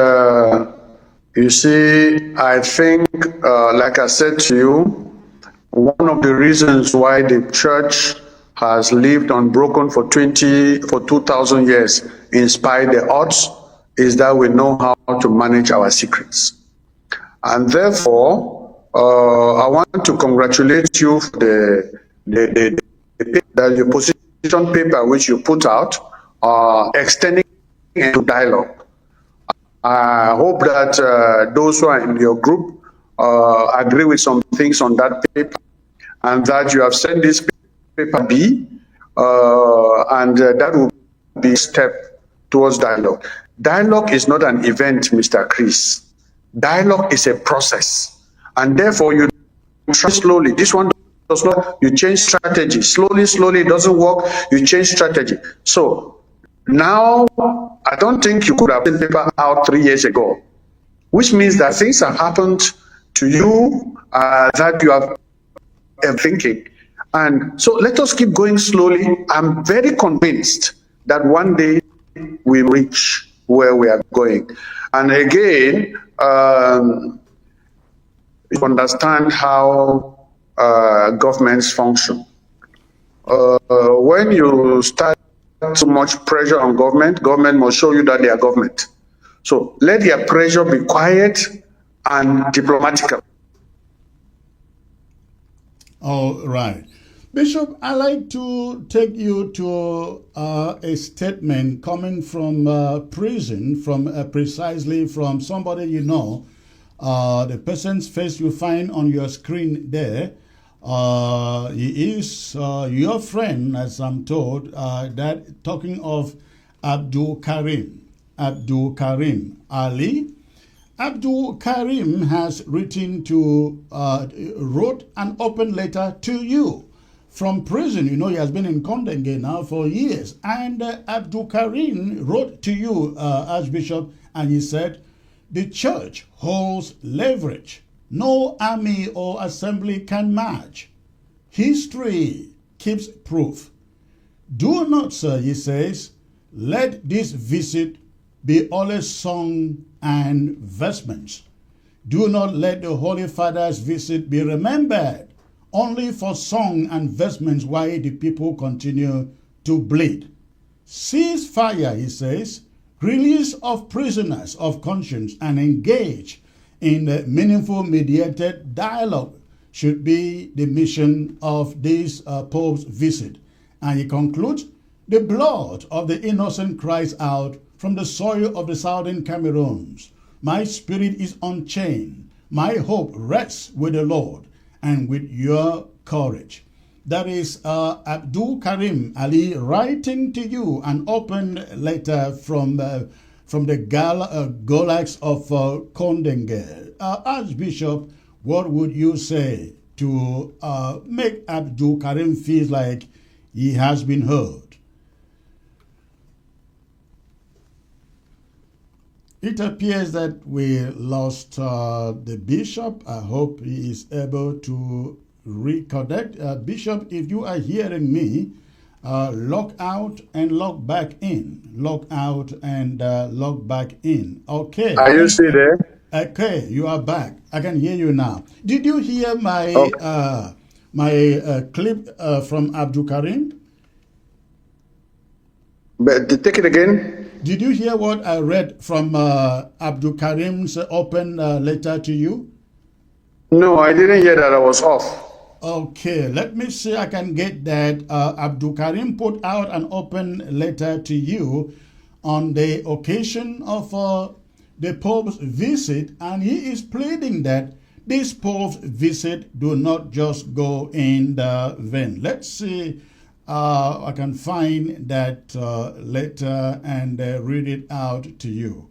Speaker 4: you see, I think, like I said to you, one of the reasons why the church has lived unbroken for 2,000 years, in spite of the odds, is that we know how to manage our secrets. And therefore, I want to congratulate you for the position paper which you put out, extending into dialogue. I hope that those who are in your group agree with some things on that paper, and that you have sent this paper B, and that will be a step towards dialogue. Dialogue is not an event, Mr. Chris. Dialogue is a process, and therefore you try slowly. This one does not. You change strategy slowly. It doesn't work. You change strategy. So now, I don't think you could have sent paper out 3 years ago, which means that things have happened to you that you have thinking. And so let us keep going slowly. I'm very convinced that one day we reach where we are going. And again, you understand how governments function. When you start too much pressure on government, government must show you that they are government. So let their pressure be quiet and diplomatic.
Speaker 1: All right. Bishop, I'd like to take you to a statement coming from prison, from precisely from somebody you know. The person's face you find on your screen there. He is your friend, as I'm told, that talking of Abdul Karim Ali. Abdul Karim has wrote an open letter to you from prison. You know, he has been in Nkea now for years. And Abdul Karim wrote to you, Archbishop, and he said, the church holds leverage. No army or assembly can match. History keeps proof. Do not, sir, he says, let this visit be always song and vestments. Do not let the Holy Father's visit be remembered only for song and vestments while the people continue to bleed. Cease fire, he says, release of prisoners of conscience and engage in meaningful mediated dialogue should be the mission of this Pope's visit. And he concludes, the blood of the innocent cries out from the soil of the southern Cameroons. My spirit is unchained. My hope rests with the Lord and with your courage. That is Abdul Karim Ali writing to you an open letter from the gulags of Nkea. Archbishop, what would you say to make Abdul Karim feel like he has been heard? It appears that we lost the bishop. I hope he is able to reconnect. Bishop, if you are hearing me, log out and log back in. Log out and log back in. Okay.
Speaker 4: Are you still there?
Speaker 1: Okay, you are back. I can hear you now. Did you hear my clip from Abdul Karim?
Speaker 4: But take it again.
Speaker 1: Did you hear what I read from Abdul Karim's open letter to you?
Speaker 4: No, I didn't hear that. I was off.
Speaker 1: Okay, let me see. I can get that. Abdul Karim put out an open letter to you on the occasion of the Pope's visit, and he is pleading that this Pope's visit do not just go in the vain. Let's see. I can find that letter and read it out to you.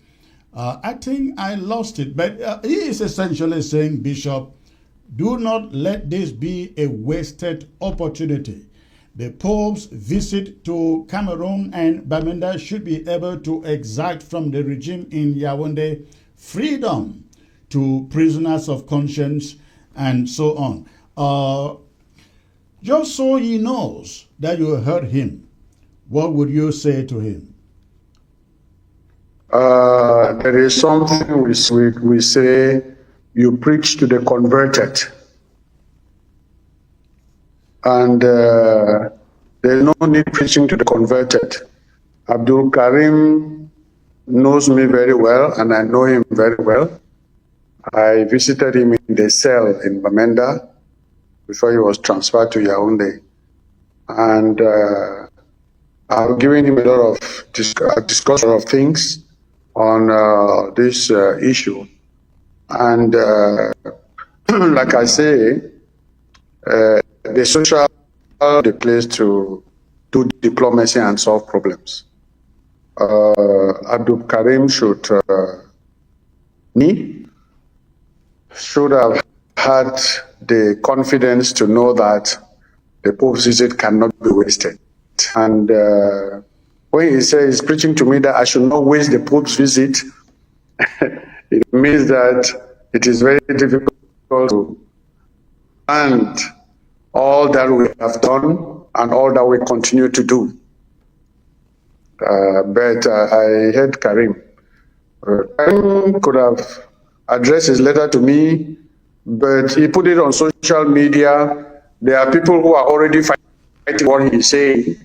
Speaker 1: I think I lost it, but he is essentially saying, Bishop, do not let this be a wasted opportunity. The Pope's visit to Cameroon and Bamenda should be able to exact from the regime in Yaoundé freedom to prisoners of conscience and so on. Just so he knows that you heard him, what would you say to him?
Speaker 4: There is something we say, you preach to the converted. And there's no need preaching to the converted. Abdul Karim knows me very well, and I know him very well. I visited him in the cell in Bamenda before he was transferred to Yaoundé. And I've given him a lot of discussion of things on this issue. And like I say, the social the place to do diplomacy and solve problems. Abdul Karim should have had the confidence to know that the Pope's visit cannot be wasted. And when he says he's preaching to me that I should not waste the Pope's visit, it means that it is very difficult to and all that we have done and all that we continue to do. But I heard Karim. Karim could have addressed his letter to me but he put it on social media. There are people who are already fighting what he's saying.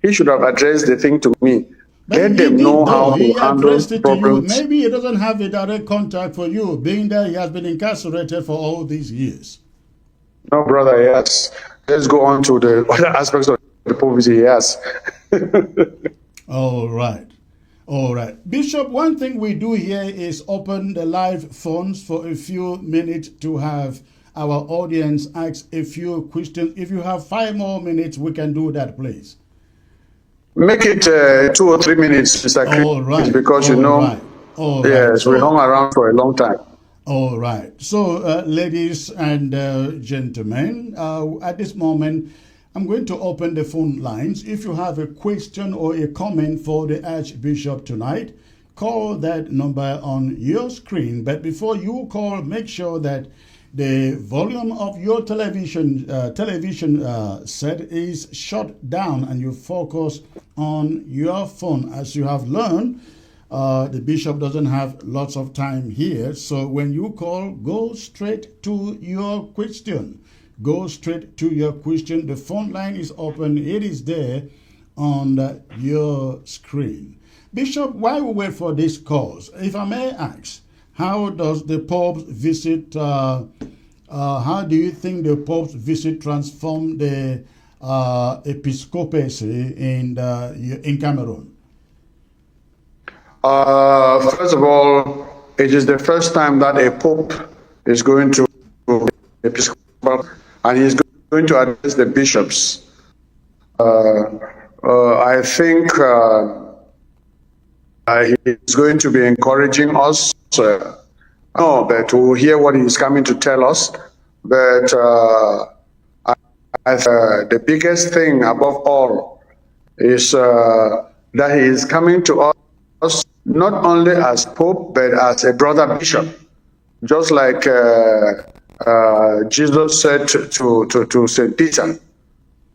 Speaker 4: He should have addressed the thing to me.
Speaker 1: But
Speaker 4: Let
Speaker 1: he
Speaker 4: them
Speaker 1: did,
Speaker 4: know
Speaker 1: though.
Speaker 4: how
Speaker 1: He
Speaker 4: to handle
Speaker 1: addressed it to you.
Speaker 4: problems.
Speaker 1: Maybe he doesn't have a direct contact for you, being that he has been incarcerated for all these years.
Speaker 4: No, brother, yes. Let's go on to the other aspects of the prophecy, yes.
Speaker 1: All right. All right. Bishop, one thing we do here is open the live phones for a few minutes to have our audience ask a few questions. If you have 5 more minutes, we can do that, please.
Speaker 4: Make it 2 or 3 minutes, Mr. Chris,
Speaker 1: All right.
Speaker 4: because
Speaker 1: All right. All right.
Speaker 4: yes, we hung around for a long time.
Speaker 1: All right. So, ladies and gentlemen, at this moment, I'm going to open the phone lines. If you have a question or a comment for the Archbishop tonight, call that number on your screen. But before you call, make sure that the volume of your television set is shut down and you focus on your phone. As you have learned, the bishop doesn't have lots of time here. So when you call, go straight to your question. Go straight to your question. The phone line is open. It is there on your screen. Bishop, while we wait for this calls, if I may ask, how does the Pope's visit, how do you think the Pope's visit transformed the episcopacy in Cameroon?
Speaker 4: First of all, it is the first time that a Pope is going to Episcopal and he's going to address the bishops. I think he's going to be encouraging us. No, but to hear what he's coming to tell us. But the biggest thing above all is that he is coming to us not only as Pope, but as a brother bishop. Just like Jesus said to St. Peter,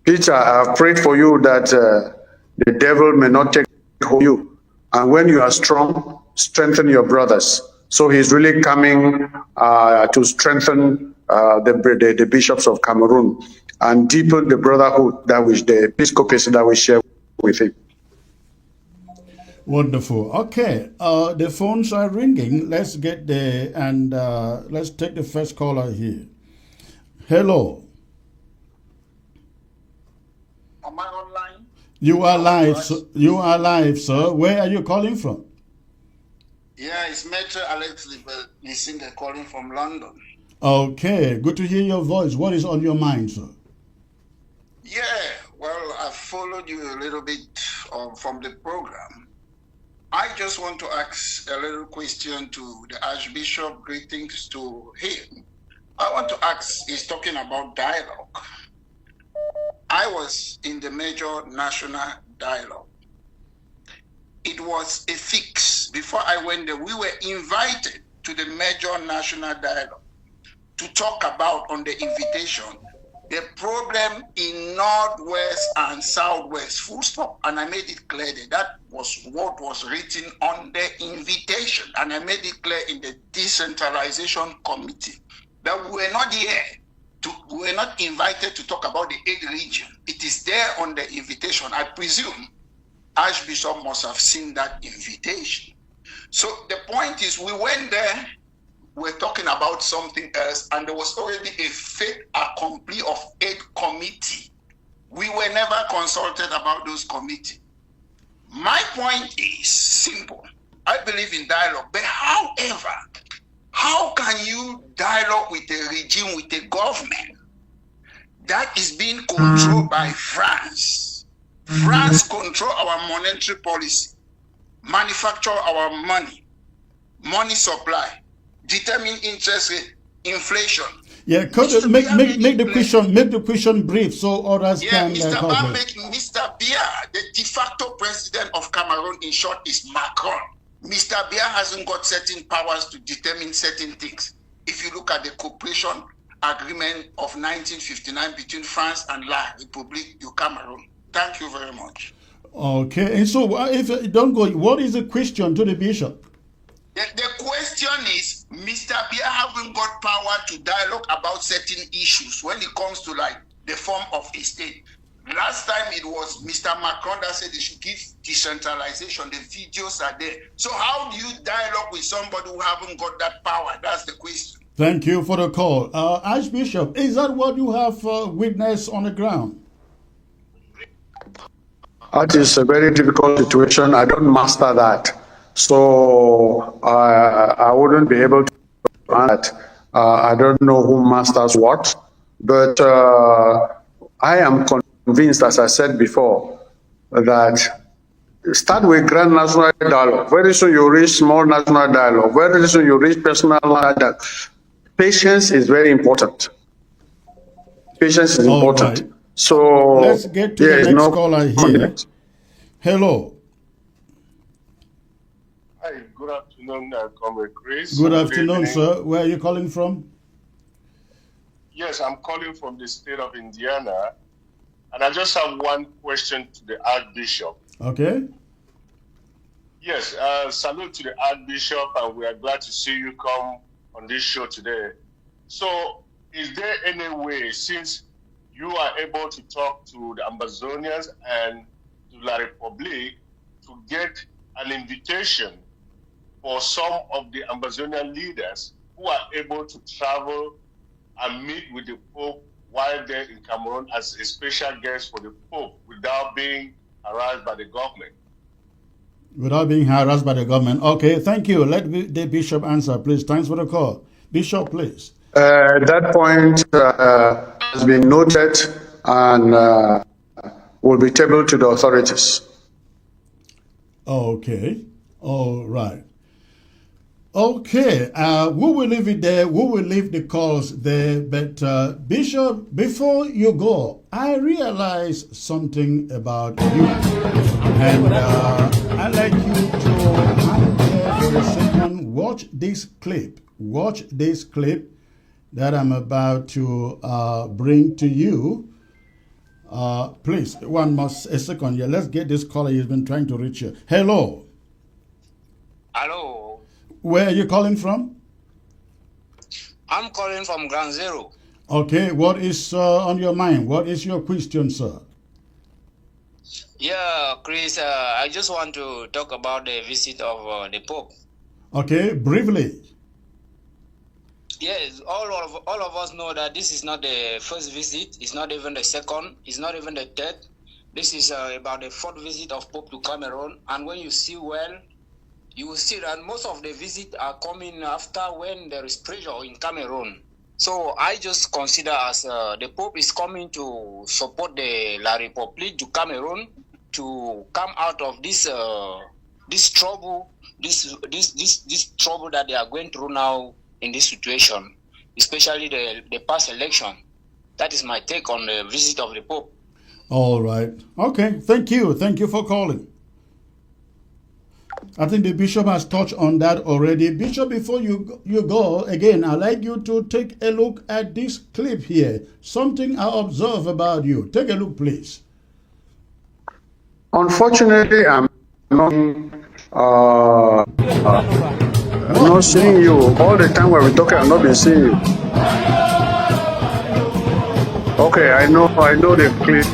Speaker 4: Peter, I have prayed for you that the devil may not take hold of you. And when you are strong, strengthen your brothers. So he's really coming to strengthen the bishops of Cameroon and deepen the brotherhood that which the episcopacy that we share with him.
Speaker 1: Wonderful. Okay, the phones are ringing. Let's get there and let's take the first caller here. Hello.
Speaker 5: Am I online?
Speaker 1: You are live. You are live, sir. Where are you calling from?
Speaker 5: Yeah, it's Metro Alex Lisinga calling from London.
Speaker 1: Okay, good to hear your voice. What is on your mind, sir?
Speaker 5: Yeah, well, I followed you a little bit from the program. I just want to ask a little question to the Archbishop. Greetings to him. I want to ask, he's talking about dialogue. I was in the major national dialogue. It was a fix. Before I went there, we were invited to the major national dialogue to talk about, on the invitation, the problem in Northwest and Southwest, full stop. And I made it clear that was what was written on the invitation. And I made it clear in the decentralization committee that we were not here, we were not invited to talk about the 8th region. It is there on the invitation. I presume Archbishop must have seen that invitation. So the point is, we went there, we're talking about something else, and there was already a fait accompli of 8 committee. We were never consulted about those committees. My point is simple. I believe in dialogue, but however, how can you dialogue with a regime, with a government that is being controlled by France? France control our monetary policy, manufacture our money supply, determine interest rate, inflation.
Speaker 1: Yeah, could make the question brief so others can
Speaker 5: Mr. Biya, the de facto president of Cameroon, in short, is Macron. Mr. Biya hasn't got certain powers to determine certain things. If you look at the cooperation agreement of 1959 between France and La République du Cameroon. Thank you very much.
Speaker 1: Okay, and so if don't go, what is the question to the bishop?
Speaker 5: The question is, Mr. Pierre haven't got power to dialogue about certain issues when it comes to like the form of a state. Last time it was Mr. Macron that said they should give decentralization. The videos are there. So how do you dialogue with somebody who haven't got that power? That's the question.
Speaker 1: Thank you for the call. Archbishop, is that what you have witnessed on the ground?
Speaker 4: That is a very difficult situation. I don't master that. So I wouldn't be able to answer that. I don't know who masters what, but I am convinced, as I said before, that start with grand national dialogue. Very soon you reach small national dialogue. Very soon you reach personal dialogue. Patience is very important. Patience is important.
Speaker 1: Right.
Speaker 4: So
Speaker 1: let's get to the next caller here. Hello.
Speaker 6: Hi, good afternoon, Comrade Chris.
Speaker 1: Good afternoon, sir. Where are you calling from?
Speaker 6: Yes, I'm calling from the state of Indiana, and I just have one question to the Archbishop.
Speaker 1: Okay.
Speaker 6: Yes, salute to the Archbishop, and we are glad to see you come on this show today. So, is there any way, since you are able to talk to the Amazonians and to La Republique, to get an invitation for some of the Amazonian leaders who are able to travel and meet with the Pope while they're in Cameroon as a special guest for the Pope without being harassed by the government?
Speaker 1: Without being harassed by the government. Okay, thank you. Let the Bishop answer, please. Thanks for the call. Bishop, please.
Speaker 4: That point has been noted and will be tabled to the authorities.
Speaker 1: Okay. All right. Okay. We will leave it there. We will leave the calls there. But Bishop, before you go, I realized something about you. And I'd like you to hang there for a second. Watch this clip. Watch this clip that I'm about to bring to you. Please, a second here. Let's get this caller. He's been trying to reach you. Hello.
Speaker 7: Hello.
Speaker 1: Where are you calling from?
Speaker 7: I'm calling from Ground Zero.
Speaker 1: Okay, what is on your mind? What is your question, sir?
Speaker 7: Yeah, Chris, I just want to talk about the visit of the Pope.
Speaker 1: Okay, briefly.
Speaker 7: Yes, all of us know that this is not the first visit. It's not even the second. It's not even the third. This is about the fourth visit of Pope to Cameroon. And when you see well, you will see that most of the visits are coming after when there is pressure in Cameroon. So I just consider as the Pope is coming to support the La République du Cameroon to come out of this trouble, this trouble that they are going through now in this situation, especially the past election. That is my take on the visit of the Pope.
Speaker 1: All right. Okay. Thank you. Thank you for calling. I think the Bishop has touched on that already. Bishop, before you go, again, I'd like you to take a look at this clip here. Something I observe about you. Take a look, please.
Speaker 4: Unfortunately, I'm not seeing you. All the time when we're talking, I've not been seeing you. Okay, I know the clip.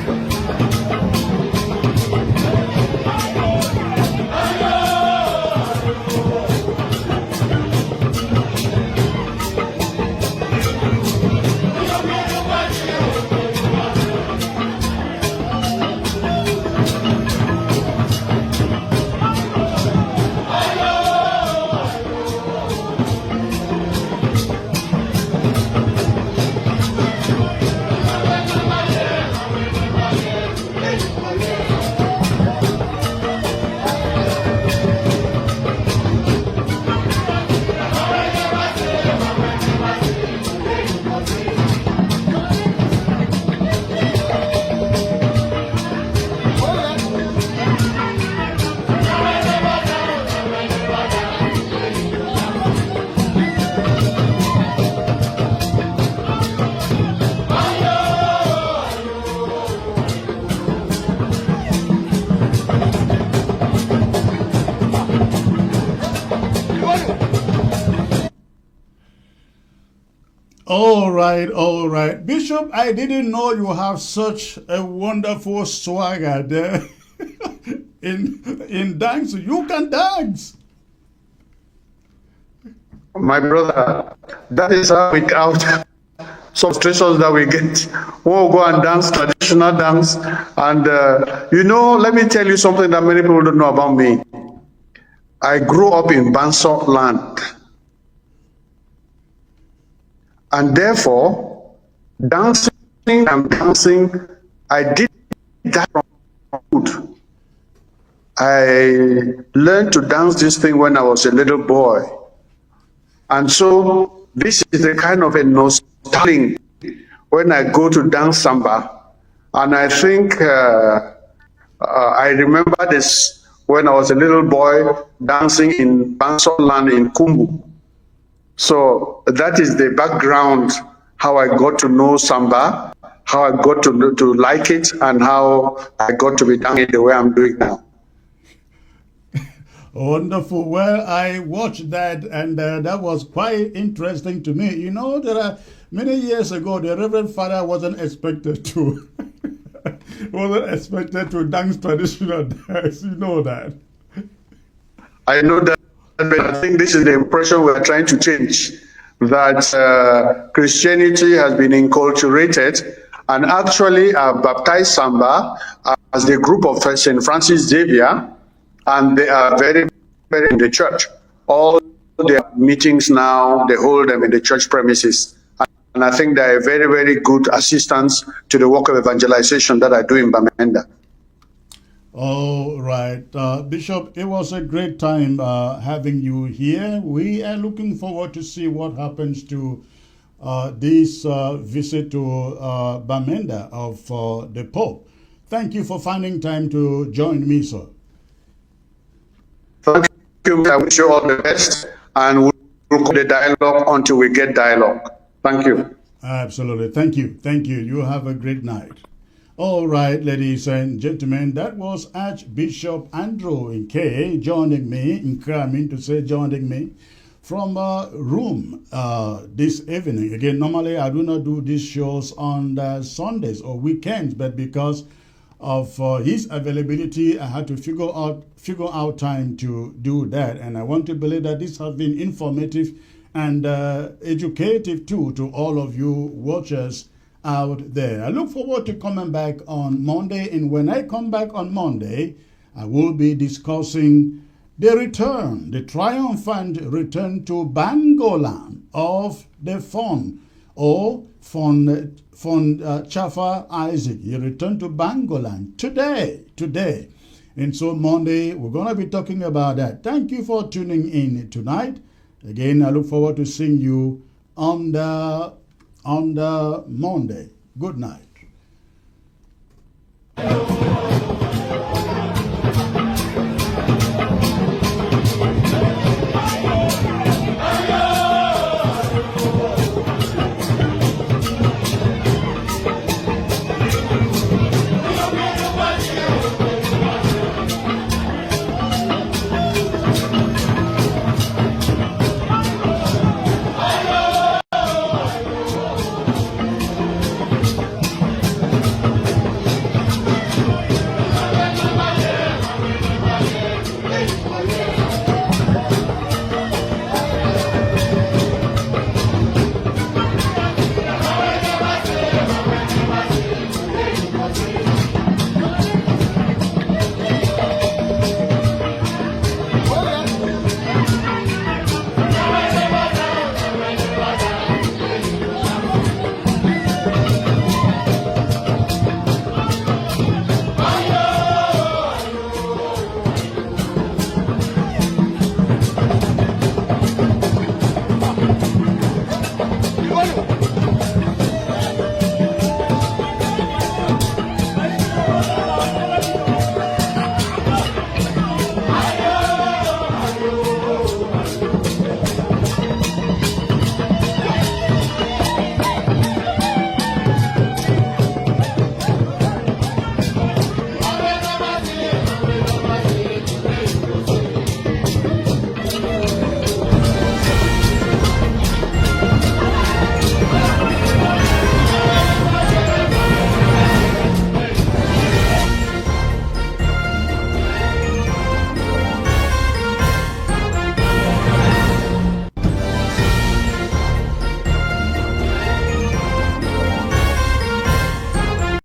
Speaker 1: All right, all right. Bishop, I didn't know you have such a wonderful swagger there in dance. You can dance.
Speaker 4: My brother, that is how we out some frustrations that we get. We'll go and dance traditional dance. And, let me tell you something that many people don't know about me. I grew up in Banso land. And therefore, dancing and dancing, I did that from childhood. I learned to dance this thing when I was a little boy. And so this is a kind of a nostalgia when I go to dance samba. And I think I remember this when I was a little boy dancing in Banso land in Kumbu. So that is the background, how I got to know samba, how I got to like it, and how I got to be dancing the way I'm doing now.
Speaker 1: Wonderful. Well, I watched that, and that was quite interesting to me. You know, there are many years ago, the Reverend Father wasn't expected to dance traditional dance. You know that.
Speaker 4: I know that, but I think this is the impression we're trying to change. That Christianity has been enculturated, and actually baptized Samba as the group of St. Francis Xavier, and they are very, very in the church. All their meetings now, they hold them in the church premises. And I think they are very, very good assistants to the work of evangelization that I do in Bamenda.
Speaker 1: All right. Bishop, it was a great time having you here. We are looking forward to see what happens to this visit to Bamenda of the Pope. Thank you for finding time to join me, sir.
Speaker 4: Thank you. I wish you all the best, and we'll continue the dialogue until we get dialogue. Thank you.
Speaker 1: Absolutely. Thank you. Thank you. You have a great night. All right, ladies and gentlemen, that was Archbishop Andrew Nkea joining me from Rome this evening. Again, normally I do not do these shows on Sundays or weekends, but because of his availability, I had to figure out time to do that. And I want to believe that this has been informative and educative too to all of you watchers out there. I look forward to coming back on Monday, and when I come back on Monday, I will be discussing the triumphant return to Bangolan of the Fon Chafa Isaac. He returned to Bangolan today. And so Monday, we're going to be talking about that. Thank you for tuning in tonight. Again, I look forward to seeing you on the Monday. Good night.